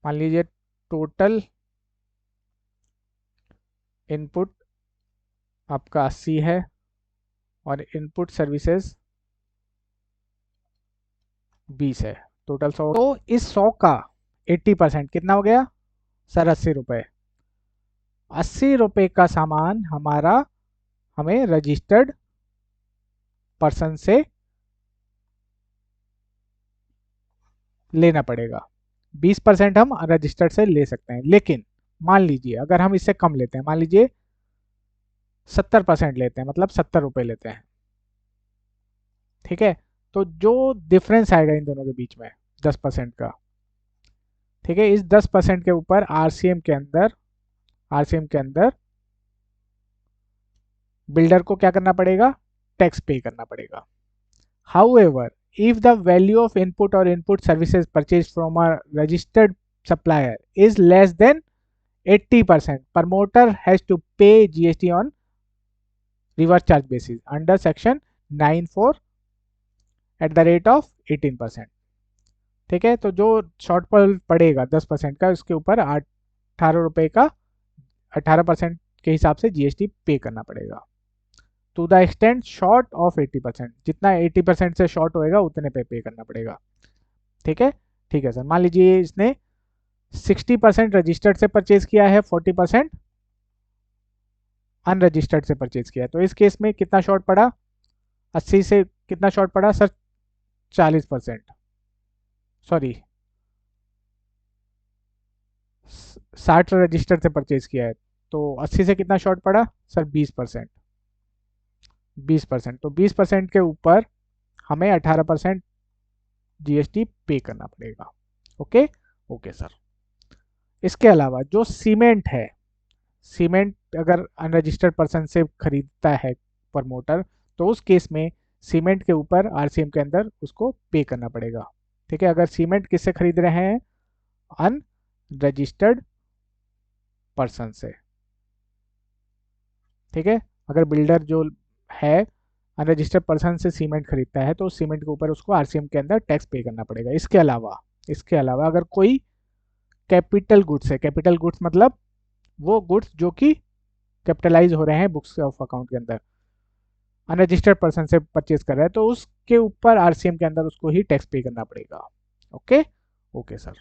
मान लीजिए टोटल इनपुट आपका 80 है और इनपुट सर्विसेज 20 है, टोटल 100। तो इस 100 का 80% कितना हो गया सर? 80 रुपये। 80 रुपये का सामान हमारा हमें रजिस्टर्ड पर्सन से लेना पड़ेगा। 20% हम रजिस्टर्ड से ले सकते हैं, लेकिन मान लीजिए अगर हम इससे कम लेते हैं, मान लीजिए 70% लेते हैं, मतलब 70 रुपये लेते हैं, ठीक है, तो जो डिफरेंस आएगा इन दोनों के बीच में 10% का, ठीक है, इस 10% के ऊपर आरसीएम के अंदर बिल्डर को क्या करना पड़ेगा? टैक्स पे करना पड़ेगा। However, if the value of input or input services purchased from a registered supplier is less than 80%, promoter has to pay GST on reverse charge basis under section 9(4) at the rate of 18%। ठीक है, तो जो shortfall पड़ेगा 10% का, उसके ऊपर 18 रुपये का 18% के हिसाब से जीएसटी पे करना पड़ेगा। To the extent short of 80%, जितना 80% से शॉर्ट होएगा उतने पे करना पड़ेगा। ठीक है, ठीक है सर। मान लीजिए इसने 60% रजिस्टर्ड से परचेज किया है, 40% अनरजिस्टर्ड से परचेज किया है, तो इस केस में कितना शॉर्ट पड़ा? 80 से कितना शॉर्ट पड़ा सर? 40%, सॉरी 60 रजिस्टर्ड से परचेज किया है, तो 80 से कितना शॉर्ट पड़ा सर? 20%। 20%, तो 20% के ऊपर हमें 18% जीएसटी पे करना पड़ेगा। Okay okay sir. इसके अलावा जो सीमेंट है, सीमेंट अगर अनरजिस्टर्ड पर्सन से खरीदता है प्रमोटर, तो उस केस में सीमेंट के ऊपर आरसीएम के अंदर उसको पे करना पड़ेगा। ठीक है, अगर सीमेंट किससे खरीद रहे हैं? अनरजिस्टर्ड पर्सन से। ठीक है, अगर बिल्डर जो है अनरजिस्टर्ड पर्सन से सीमेंट खरीदता है, तो उस सीमेंट के ऊपर उसको आरसीएम के अंदर टैक्स पे करना पड़ेगा। इसके अलावा अगर कोई कैपिटल गुड्स है, कैपिटल गुड्स मतलब वो गुड्स जो कि कैपिटलाइज हो रहे हैं बुक्स ऑफ अकाउंट के अंदर, अनरजिस्टर्ड पर्सन से परचेज कर रहा है, तो उसके ऊपर आरसीएम के अंदर उसको ही टैक्स पे करना पड़ेगा। Okay okay sir.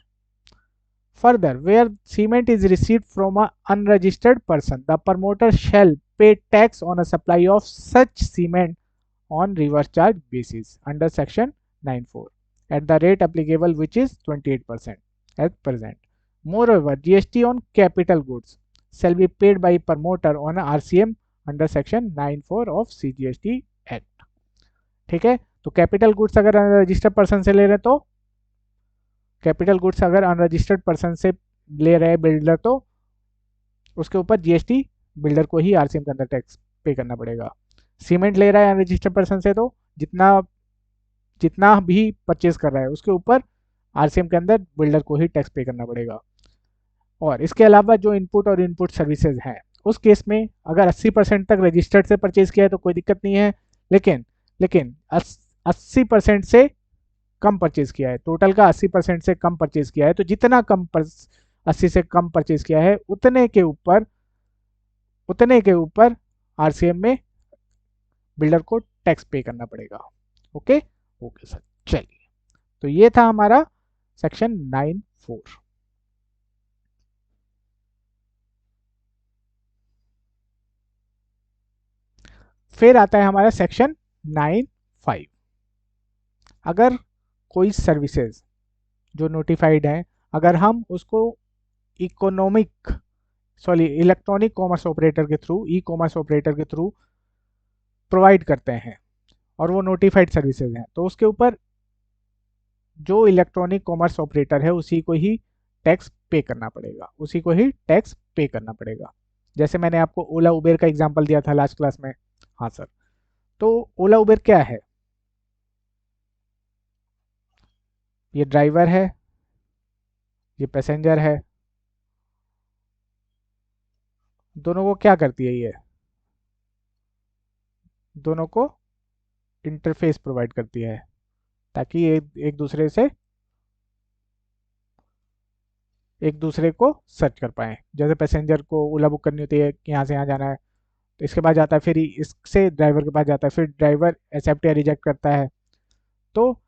Further, where cement is received from an unregistered person, the promoter shall pay tax on a supply of such cement on reverse charge basis under section 9(4) at the rate applicable, which is 28% at present. Moreover, GST on capital goods shall be paid by promoter on a RCM under section 9(4) of CGST Act। ठीक है, तो capital goods अगर unregistered person से ले रहे तो capital goods अगर unregistered person से ले रहे हैं बिल्डर, तो उसके ऊपर जीएसटी बिल्डर को ही आरसीएम के अंदर टैक्स पे करना पड़ेगा। सीमेंट ले रहा है अनरजिस्टर्ड पर्सन से, तो जितना जितना भी परचेज कर रहा है उसके ऊपर आरसीएम के अंदर बिल्डर को ही टैक्स पे करना पड़ेगा। और इसके अलावा जो इनपुट और इनपुट सर्विसेज हैं, उस केस में अगर 80% तक रजिस्टर्ड से परचेज किया है तो कोई दिक्कत नहीं है, लेकिन लेकिन 80% से कम परचेज किया है, टोटल का 80% से कम परचेज किया है, तो जितना 80 से कम परचेज किया है उतने के ऊपर आरसीएम में बिल्डर को टैक्स पे करना पड़ेगा। ओके ओके सर, चलिए, तो ये था हमारा सेक्शन 9(4). फिर आता है हमारा सेक्शन 9(5). अगर कोई सर्विसेज जो नोटिफाइड है, अगर हम उसको economic sorry electronic commerce operator के थ्रू, ई कॉमर्स ऑपरेटर के थ्रू प्रोवाइड करते हैं और वो नोटिफाइड सर्विसेज हैं, तो उसके ऊपर जो इलेक्ट्रॉनिक कॉमर्स ऑपरेटर है उसी को ही टैक्स पे करना पड़ेगा, उसी को ही टैक्स पे करना पड़ेगा। जैसे मैंने आपको ओला उबेर का एग्जांपल दिया था लास्ट क्लास में। हाँ सर, तो ओला उबेर क्या है? ये ड्राइवर है, ये पैसेंजर है, दोनों को क्या करती है? ये दोनों को इंटरफेस प्रोवाइड करती है ताकि एक दूसरे को सर्च कर पाए। जैसे पैसेंजर को ओला बुक करनी होती है कि यहाँ से यहाँ जाना है, तो इसके बाद जाता है, फिर इससे ड्राइवर के पास जाता है, फिर ड्राइवर एक्सेप्ट या रिजेक्ट करता है। तो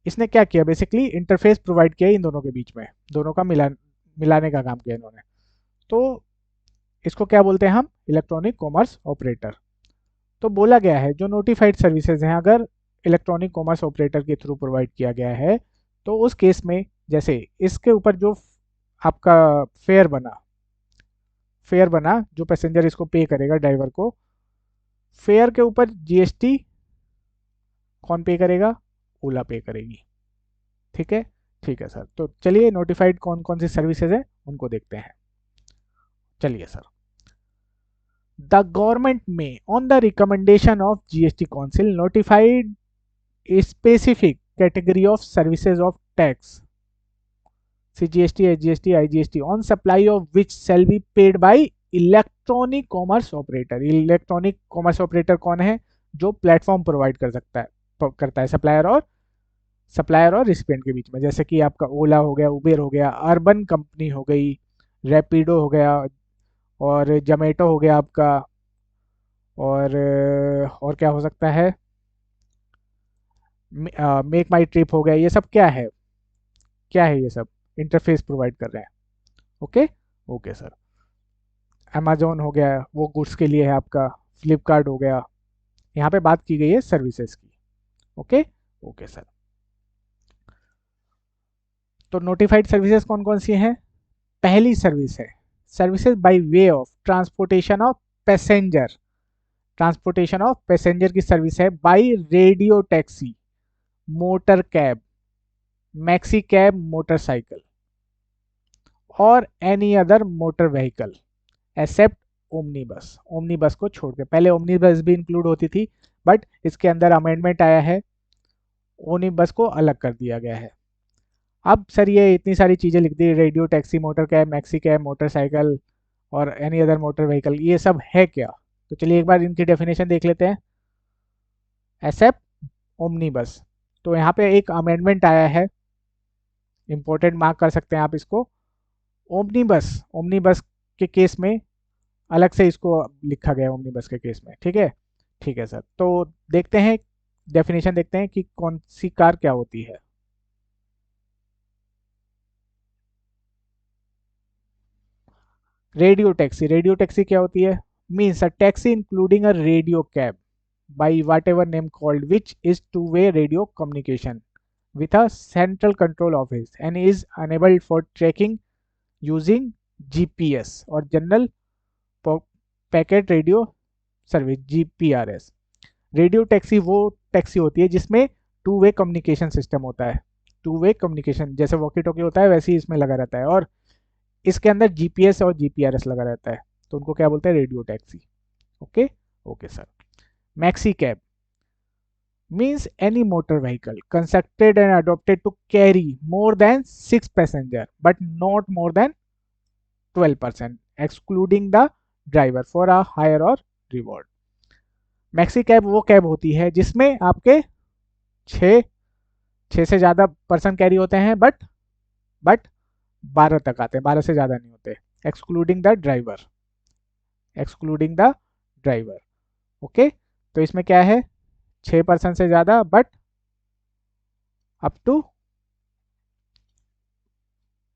इसने क्या किया? बेसिकली इंटरफेस प्रोवाइड किया इन दोनों के बीच में, दोनों का मिलाने का काम किया इन्होंने। तो इसको क्या बोलते हैं हम? Electronic commerce operator. तो बोला गया है जो नोटिफाइड सर्विसेज हैं अगर इलेक्ट्रॉनिक कॉमर्स ऑपरेटर के थ्रू प्रोवाइड किया गया है, तो उस केस में जैसे इसके ऊपर जो आपका फेयर बना जो पैसेंजर इसको पे करेगा ड्राइवर को, फेयर के ऊपर जीएसटी कौन पे करेगा? ओला पे करेगी। ठीक है, ठीक है सर। तो चलिए नोटिफाइड कौन कौन सी सर्विसेज है उनको देखते हैं। चलिए सर, द गवर्नमेंट में on the recommendation of GST council notified a specific category of services of tax CGST, SGST, IGST on supply of which shall be paid by electronic commerce operator. Electronic commerce operator कौन है? जो platform provide करता है supplier और recipient के बीच में। जैसे कि आपका ओला हो गया, उबेर हो गया, अर्बन कंपनी हो गई, रैपिडो हो गया, और जोमेटो हो गया आपका, और क्या हो सकता है, मेक माई ट्रिप हो गया। ये सब क्या है ये सब इंटरफेस प्रोवाइड कर रहे हैं। Okay okay sir. अमेजोन हो गया, वो गुड्स के लिए है आपका, फ्लिपकार्ट हो गया। यहाँ पे बात की गई है सर्विसेज की। Okay okay sir. तो नोटिफाइड सर्विसेज कौन कौन सी हैं? पहली सर्विस है services by way of transportation of passenger की सर्विस है by radio taxi, motor cab, maxi cab, motorcycle और any other motor vehicle except omnibus को छोड़ के। पहले ओमनी बस भी इंक्लूड होती थी, बट इसके अंदर अमेंडमेंट आया है, ओमनी बस को अलग कर दिया गया है। अब सर ये इतनी सारी चीज़ें लिख दी, radio taxi, motor cab, maxi cab, motorcycle और एनी अदर मोटर व्हीकल, ये सब है क्या? तो चलिए एक बार इनकी डेफिनेशन देख लेते हैं। एक्सेप्ट ओमनी बस, तो यहाँ पे एक अमेंडमेंट आया है, इंपॉर्टेंट मार्क कर सकते हैं आप इसको। ओमनी बस के केस में अलग से इसको लिखा गया है, ओमनी बस के केस में। ठीक है सर। तो देखते हैं, डेफिनेशन देखते हैं कि कौन सी कार क्या होती है। रेडियो टैक्सी क्या होती है? Means a taxi including a radio cab by what ever name called which is two way radio communication with a central control office and is enabled for tracking using GPS और general packet radio service GPRS। Radio taxi वो taxi होती है जिसमें two way communication system होता है, two way communication जैसे walkie talkie होता है वैसे ही इसमें लगा रहता है, और इसके अंदर GPS और GPRS लगा रहता है, तो उनको क्या बोलते हैं? Radio taxi. Okay okay sir. Maxi cab, means any motor vehicle constructed and adopted to carry more than 6 passenger but not more than 12% excluding the driver for a hire or reward. Maxi cab वो cab होती है जिसमें आपके 6 6 से ज़्यादा person carry होते हैं but 12 तक आते हैं, 12 से ज़्यादा नहीं होते, excluding the driver, excluding the driver. Okay, तो इसमें क्या है, 6 पर्सन से ज़्यादा but up to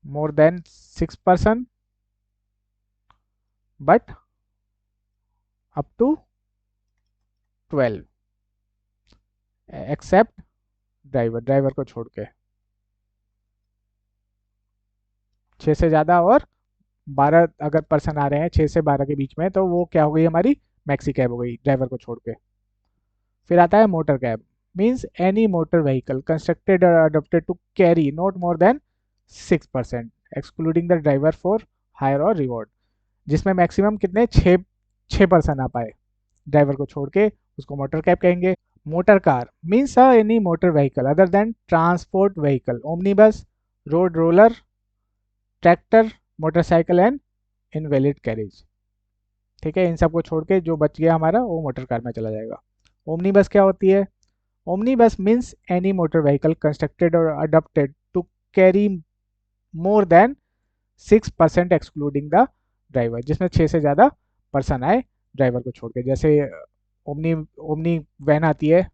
more than 6 person but up to 12 except driver, driver को छोड़ के 6 से ज़्यादा और 12 अगर पर्सन आ रहे हैं 6 से 12 के बीच में तो वो क्या हो गई हमारी मैक्सी कैब हो गई, ड्राइवर को छोड़ के। फिर आता है motor cab, means any motor vehicle constructed और adopted to carry not more than 6% excluding the driver for hire और रिवॉर्ड, जिसमें मैक्सिमम कितने 6 पर्सन आ पाए, ड्राइवर को छोड़ के, उसको मोटर कैब कहेंगे। Motor car means any motor vehicle other than transport vehicle, omnibus, road roller, tractor, motorcycle and invalid carriage. ठीक है, इन सब को छोड़ के जो बच गया हमारा वो मोटर कार में चला जाएगा। ओमनीबस क्या होती है, omnibus means any motor vehicle constructed और adopted to carry more than 6% excluding the driver, जिसमें 6 से ज़्यादा पर्सन आए ड्राइवर को छोड़ के। जैसे ओमनी ओमनी वैन आती है,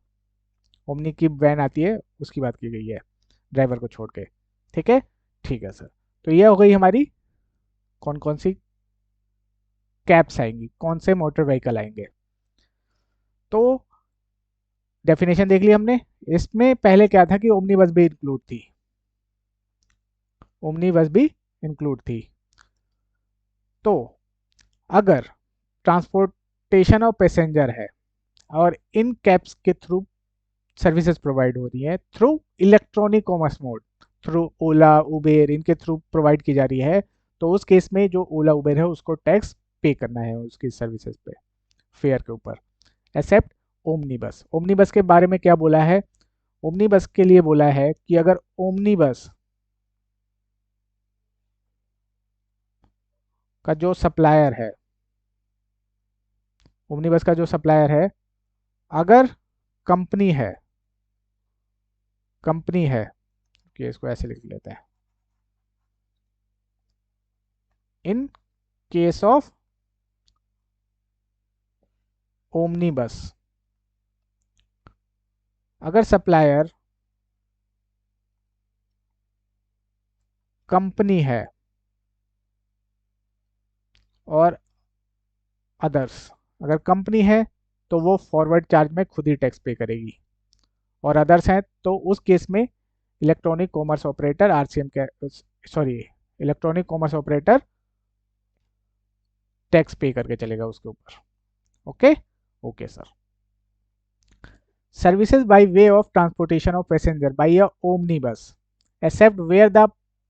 ओमनी की वैन आती है, उसकी बात की गई है, ड्राइवर को छोड़ के। ठीक है, ठीक है सर। तो ये हो गई हमारी कौन कौन सी कैब्स आएंगी, कौन से मोटर व्हीकल आएंगे। तो डेफिनेशन देख ली हमने। इसमें पहले क्या था कि ओमनी बस भी इंक्लूड थी, ओमनी बस भी इंक्लूड थी। तो अगर ट्रांसपोर्टेशन ऑफ पैसेंजर है और इन कैब्स के थ्रू सर्विसेज प्रोवाइड हो रही है through electronic commerce mode, through Ola Uber, इनके थ्रू प्रोवाइड की जा रही है, तो उस केस में जो ओला उबेर है उसको टैक्स पे करना है उसकी सर्विसेज पे, फेयर के ऊपर, एक्सेप्ट ओमनी बस। ओमनी बस के बारे में क्या बोला है, ओमनी बस के लिए बोला है कि अगर ओमनी बस का जो सप्लायर है, ओमनी बस का जो सप्लायर है, अगर कंपनी है, कंपनी है कि इसको ऐसे लिख लेते हैं, इन केस ऑफ ओमनी बस, अगर सप्लायर कंपनी है और अदर्स, अगर कंपनी है तो वो फॉरवर्ड चार्ज में खुद ही टैक्स पे करेगी, और अदर्स हैं तो उस केस में इलेक्ट्रॉनिक कॉमर्स ऑपरेटर आरसीएम के, sorry, electronic commerce operator tax pay करके चलेगा उसके ऊपर। Okay, okay sir. Services by way of transportation of passenger by a omni bus except where the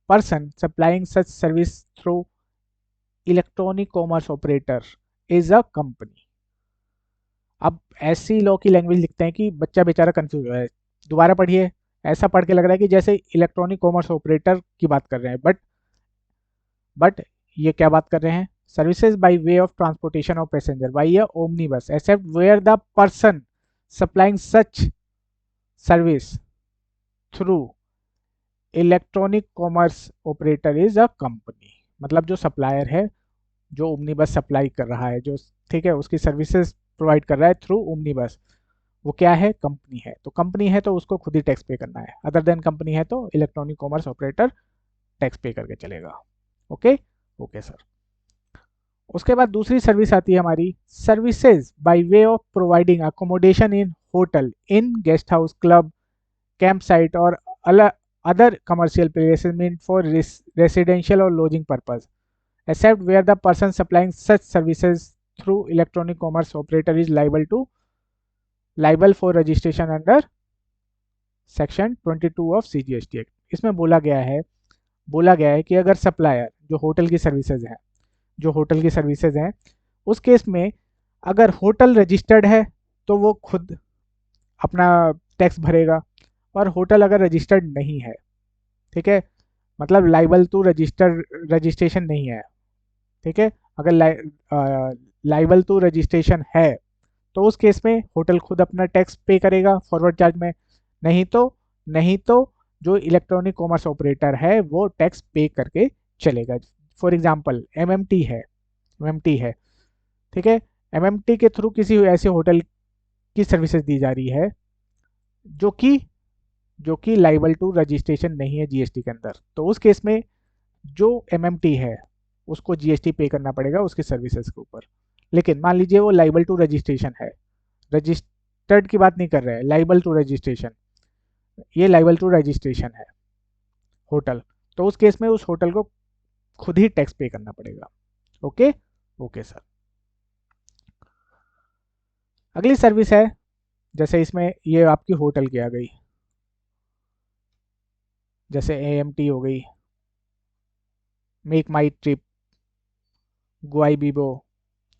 person supplying such service through electronic commerce operator is a company. अब ऐसी law की language लिखते हैं कि बच्चा बेचारा कंफ्यूज हो रहा है, दोबारा पढ़िए। ऐसा पढ़ के लग रहा है कि जैसे इलेक्ट्रॉनिक कॉमर्स ऑपरेटर की बात कर रहे हैं, बट ये क्या बात कर रहे हैं, services by way of transportation of passenger by a omni bus except where the person supplying such service through electronic commerce operator is a company. मतलब जो सप्लायर है, जो ओमनी बस सप्लाई कर रहा है, जो, ठीक है, उसकी सर्विसेज प्रोवाइड कर रहा है थ्रू ओमनी बस, वो क्या है, कंपनी है। तो कंपनी है तो उसको खुद ही टैक्स पे करना है, अदर देन कंपनी है तो electronic commerce operator tax pay करके चलेगा। Okay, okay sir. उसके बाद दूसरी सर्विस आती है हमारी, services by way of providing accommodation in hotel, in guest house, club, camp site और other commercial places mean for residential और lodging purpose except where the person supplying such services through electronic commerce operator is liable for registration under section 22 of CGST Act। इसमें बोला गया है कि अगर supplier जो hotel की सर्विसेज हैं, जो होटल की सर्विसेज हैं, उस केस में अगर होटल रजिस्टर्ड है तो वो खुद अपना टैक्स भरेगा। और होटल अगर रजिस्टर्ड नहीं है, ठीक है, मतलब लाइबल टू रजिस्ट्रेशन नहीं है, ठीक है, अगर लाइबल टू रजिस्ट्रेशन है तो उस केस में होटल खुद अपना टैक्स पे करेगा फॉरवर्ड चार्ज में। नहीं तो नहीं तो जो इलेक्ट्रॉनिक कॉमर्स ऑपरेटर है वो टैक्स पे करके चलेगा। फॉर एग्जांपल एमएमटी है, ठीक है, एमएमटी के थ्रू किसी ऐसे होटल की सर्विसेज दी जा रही है जो कि लाइबल टू रजिस्ट्रेशन नहीं है जीएसटी के अंदर, तो उस केस में जो एमएमटी है उसको जीएसटी पे करना पड़ेगा उसकी सर्विसेज के ऊपर। लेकिन मान लीजिए वो लाइबल टू रजिस्ट्रेशन है, रजिस्टर्ड की बात नहीं कर रहे हैं, लाइबल टू रजिस्ट्रेशन, ये लाइबल टू रजिस्ट्रेशन है होटल, तो उस केस में उस होटल को खुद ही टैक्स पे करना पड़ेगा। Okay okay sir. अगली सर्विस है, जैसे इसमें ये आपकी होटल की आ गई, जैसे एएमटी हो गई, make my trip, goibibo.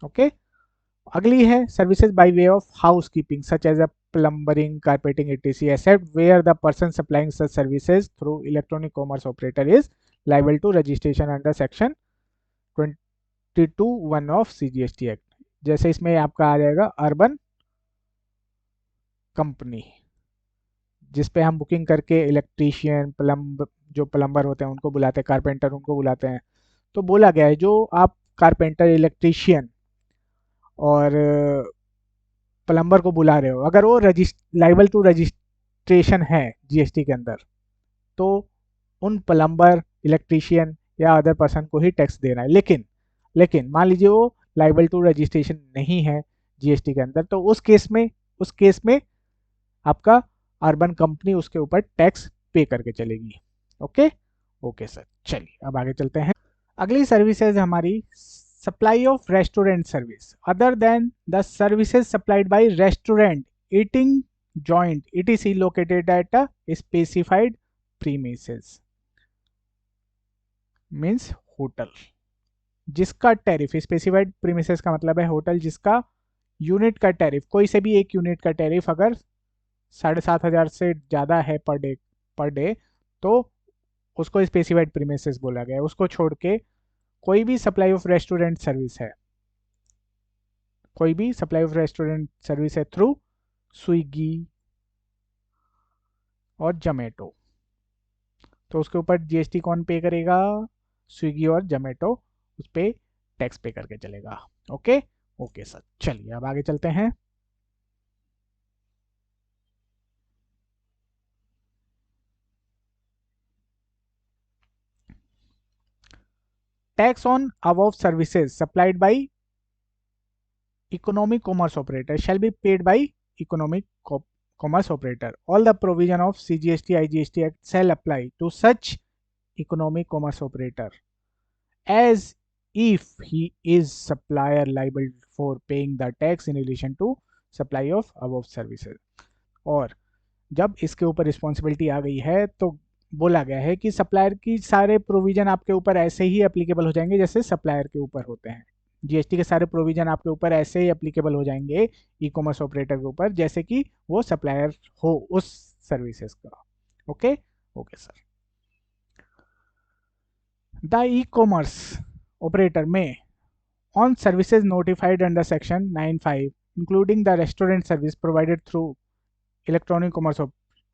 Okay, अगली है services by way of housekeeping such as a plumbing, carpeting etc except where the person supplying such services through electronic commerce operator is liable to registration under section 22(1) of CGST act. जैसे इसमें आपका आ जाएगा urban company, जिस पे हम booking करके electrician, जो plumber होते हैं उनको बुलाते हैं, कारपेंटर उनको बुलाते हैं। तो बोला गया है जो आप कारपेंटर, इलेक्ट्रीशियन और प्लम्बर को बुला रहे हो, अगर वो लाइबल टू रजिस्ट्रेशन है जीएसटी के अंदर, तो उन प्लम्बर, इलेक्ट्रीशियन या अदर पर्सन को ही टैक्स देना है। लेकिन मान लीजिए वो लाइबल टू रजिस्ट्रेशन नहीं है जीएसटी के अंदर, तो उस केस में आपका अर्बन कंपनी उसके ऊपर टैक्स पे करके चलेगी। ओके ओके सर, चलिए अब आगे चलते हैं। अगली सर्विसेज हमारी supply of restaurant service other than the services supplied bye restaurant, eating joint etc located at a specified premises, means hotel जिसका टैरिफ, स्पेसिफाइड प्रीमिसेस का मतलब है होटल जिसका यूनिट का टैरिफ, कोई से भी एक यूनिट का टैरिफ अगर 7,500 से ज़्यादा है पर डे तो उसको स्पेसिफाइड प्रीमिसेस बोला गया है। उसको छोड़ के कोई भी सप्लाई ऑफ रेस्टोरेंट सर्विस है, कोई भी सप्लाई ऑफ रेस्टोरेंट सर्विस है थ्रू स्विगी और जोमेटो, तो उसके ऊपर जीएसटी कौन पे करेगा? स्विगी और जोमेटो उस पर टैक्स पे करके चलेगा। ओके ओके सर, चलिए अब आगे चलते हैं। Tax on above services supplied bye economic commerce operator shall be paid by economic commerce operator. All the provision of CGST IGST Act shall apply to such economic commerce operator as if he is supplier liable for paying the tax in relation to supply of above services। और जब इसके ऊपर responsibility आ गई है तो बोला गया है कि सप्लायर की सारे प्रोविजन आपके ऊपर ऐसे ही एप्लीकेबल हो जाएंगे जैसे सप्लायर के ऊपर होते हैं। जीएसटी के सारे प्रोविजन आपके ऊपर ऐसे ही एप्लीकेबल हो जाएंगे ई कॉमर्स ऑपरेटर के ऊपर जैसे कि वो सप्लायर हो उस सर्विसेज का। Okay okay sir. The e commerce operator में on services notified under section 9(5) including the restaurant service provided through electronic commerce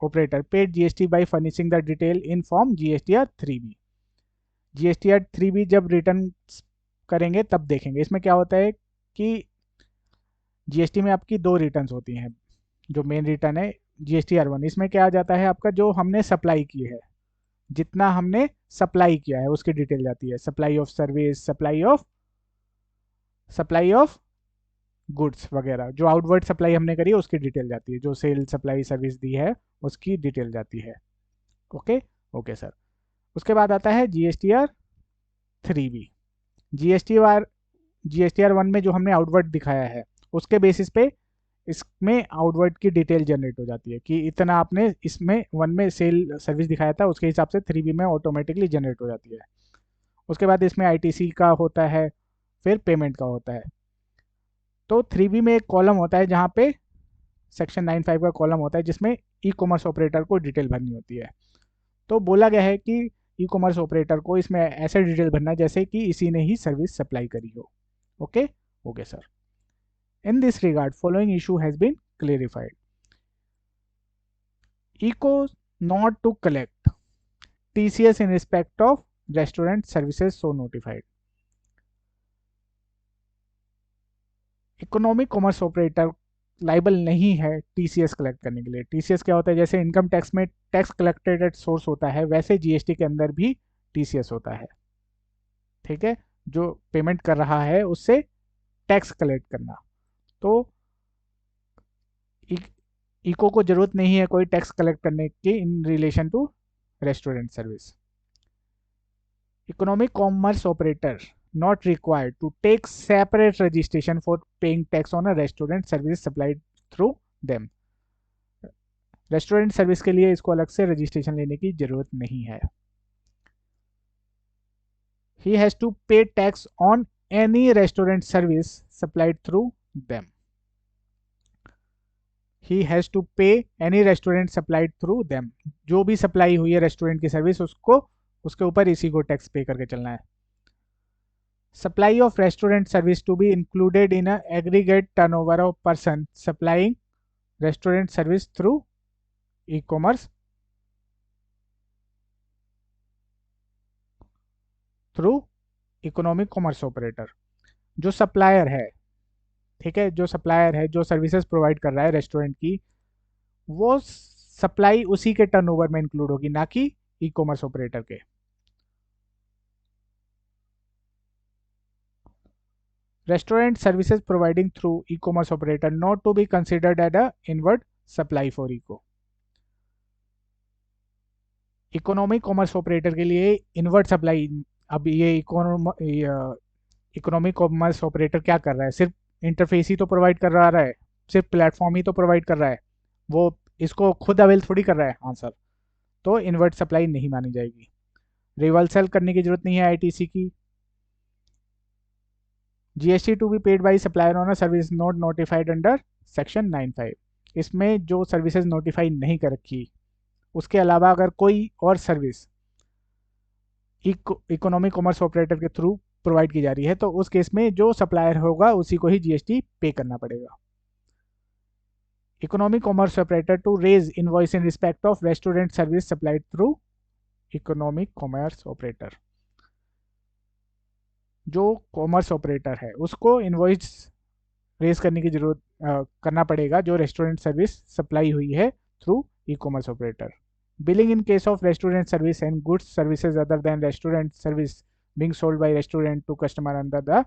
operator paid GST by furnishing the detail in form GSTR 3B। GSTR 3B जब return करेंगे तब देखेंगे। इसमें क्या होता है कि जीएसटी में आपकी दो रिटर्न्स होती हैं। जो मेन रिटर्न है GSTR 1, इसमें क्या आ जाता है आपका जो हमने सप्लाई की है, जितना हमने सप्लाई किया है उसकी डिटेल जाती है। Supply of service, supply of goods वगैरह, जो आउटवर्ड सप्लाई हमने करी है उसकी डिटेल जाती है, जो सेल सप्लाई सर्विस दी है उसकी डिटेल जाती है। Okay okay sir. उसके बाद आता है GSTR 3B। GSTR 1 में जो हमने आउटवर्ड दिखाया है उसके बेसिस पे इसमें आउटवर्ड की डिटेल जनरेट हो जाती है कि इतना आपने इसमें 1 में सेल सर्विस दिखाया था, उसके हिसाब से 3B में ऑटोमेटिकली जनरेट हो जाती है। उसके बाद इसमें ITC का होता है, फिर पेमेंट का होता है। तो 3B में एक कॉलम होता है जहाँ पे सेक्शन 9(5) का कॉलम होता है जिसमें ई कॉमर्स ऑपरेटर को डिटेल भरनी होती है। तो बोला गया है कि ई कॉमर्स ऑपरेटर को इसमें ऐसे डिटेल भरना है जैसे कि इसी ने ही सर्विस सप्लाई करी हो। Okay okay sir. In this regard following issue has been clarified. ECO not to collect TCS in respect of restaurant services so notified. Economic commerce operator liable नहीं है TCS कलेक्ट करने के लिए। TCS क्या होता है, जैसे इनकम टैक्स में टैक्स कलेक्टेड एट सोर्स होता है, वैसे GST के अंदर भी TCS होता है। ठीक है, जो पेमेंट कर रहा है उससे टैक्स कलेक्ट करना। तो इको को जरूरत नहीं है कोई टैक्स कलेक्ट करने की in relation to restaurant service. Economic commerce operator not required to take separate registration for paying tax on a restaurant service supplied through them. Restaurant service के लिए इसको अलग से रजिस्ट्रेशन लेने की जरूरत नहीं है। He has to pay tax on any restaurant service supplied through them. He has to pay any restaurant supplied through them. जो भी सप्लाई हुई है रेस्टोरेंट की सर्विस उसको उसके ऊपर इसी को टैक्स पे करके चलना है। Supply of restaurant service to be included in a aggregate turnover of person supplying restaurant service through e-commerce through economic commerce operator. जो सप्लायर है, ठीक है, जो सप्लायर है जो सर्विसेज प्रोवाइड कर रहा है रेस्टोरेंट की, वो सप्लाई उसी के टर्नओवर में इंक्लूड होगी, ना कि ई कॉमर्स ऑपरेटर के। Restaurant services providing through e-commerce operator not to be considered as a inward supply for eco. Economic commerce operator के लिए इनवर्ट सप्लाई, अब ये इकोनॉमिक कॉमर्स ऑपरेटर क्या कर रहा है, सिर्फ इंटरफेस ही तो प्रोवाइड कर रहा है, सिर्फ प्लेटफॉर्म ही तो प्रोवाइड कर रहा है, वो इसको खुद अवेल थोड़ी कर रहा है आंसर। तो इनवर्ट सप्लाई नहीं मानी जाएगी। रिवर्सल करने की जरूरत नहीं है आईटीसी की। GST to be paid by supplier on a service not notified under section 9(5). इसमें जो सर्विसेज नोटिफाई नहीं कर रखी, उसके अलावा अगर कोई और सर्विस इकोनॉमिक कॉमर्स ऑपरेटर के थ्रू प्रोवाइड की जा रही है तो उस केस में जो सप्लायर होगा उसी को ही GST पे करना पड़ेगा। Economic commerce operator to raise invoice in respect of restaurant service supplied through economic commerce operator. जो कॉमर्स ऑपरेटर है उसको इनवॉइस रेज करने की जरूरत करना पड़ेगा जो रेस्टोरेंट सर्विस सप्लाई हुई है through e commerce operator. Billing in case of restaurant service and goods services other than restaurant service being sold by restaurant to customer under the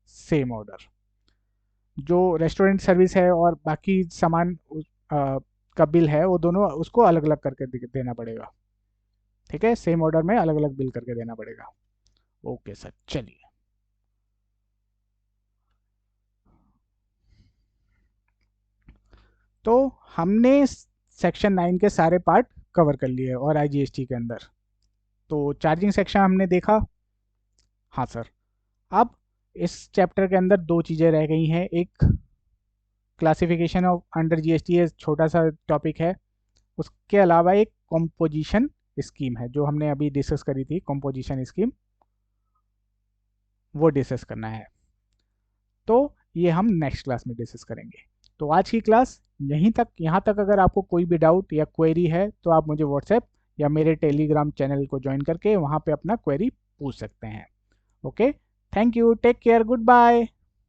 same order. जो restaurant service है और बाकी सामान का bill है वो दोनों उसको अलग अलग करके देना पड़ेगा। ठीक है, सेम ऑर्डर में अलग अलग बिल करके देना पड़ेगा। ओके सर, चलिए। तो हमने सेक्शन 9 के सारे पार्ट कवर कर लिए और IGST के अंदर। तो चार्जिंग सेक्शन हमने देखा। हाँ सर, अब इस चैप्टर के अंदर दो चीज़ें रह गई हैं। एक क्लासिफिकेशन ऑफ अंडर GST छोटा सा टॉपिक है, उसके अलावा एक कॉम्पोजिशन स्कीम है जो हमने अभी डिस्कस करी थी, कॉम्पोजिशन स्कीम, वो डिस्कस करना है। तो ये हम नेक्स्ट क्लास में डिस्कस करेंगे। तो आज की क्लास यहीं तक। यहाँ तक अगर आपको कोई भी डाउट या क्वेरी है तो आप मुझे व्हाट्सएप या मेरे टेलीग्राम चैनल को ज्वाइन करके वहाँ पे अपना क्वेरी पूछ सकते हैं। Okay, thank you, take care, good bye.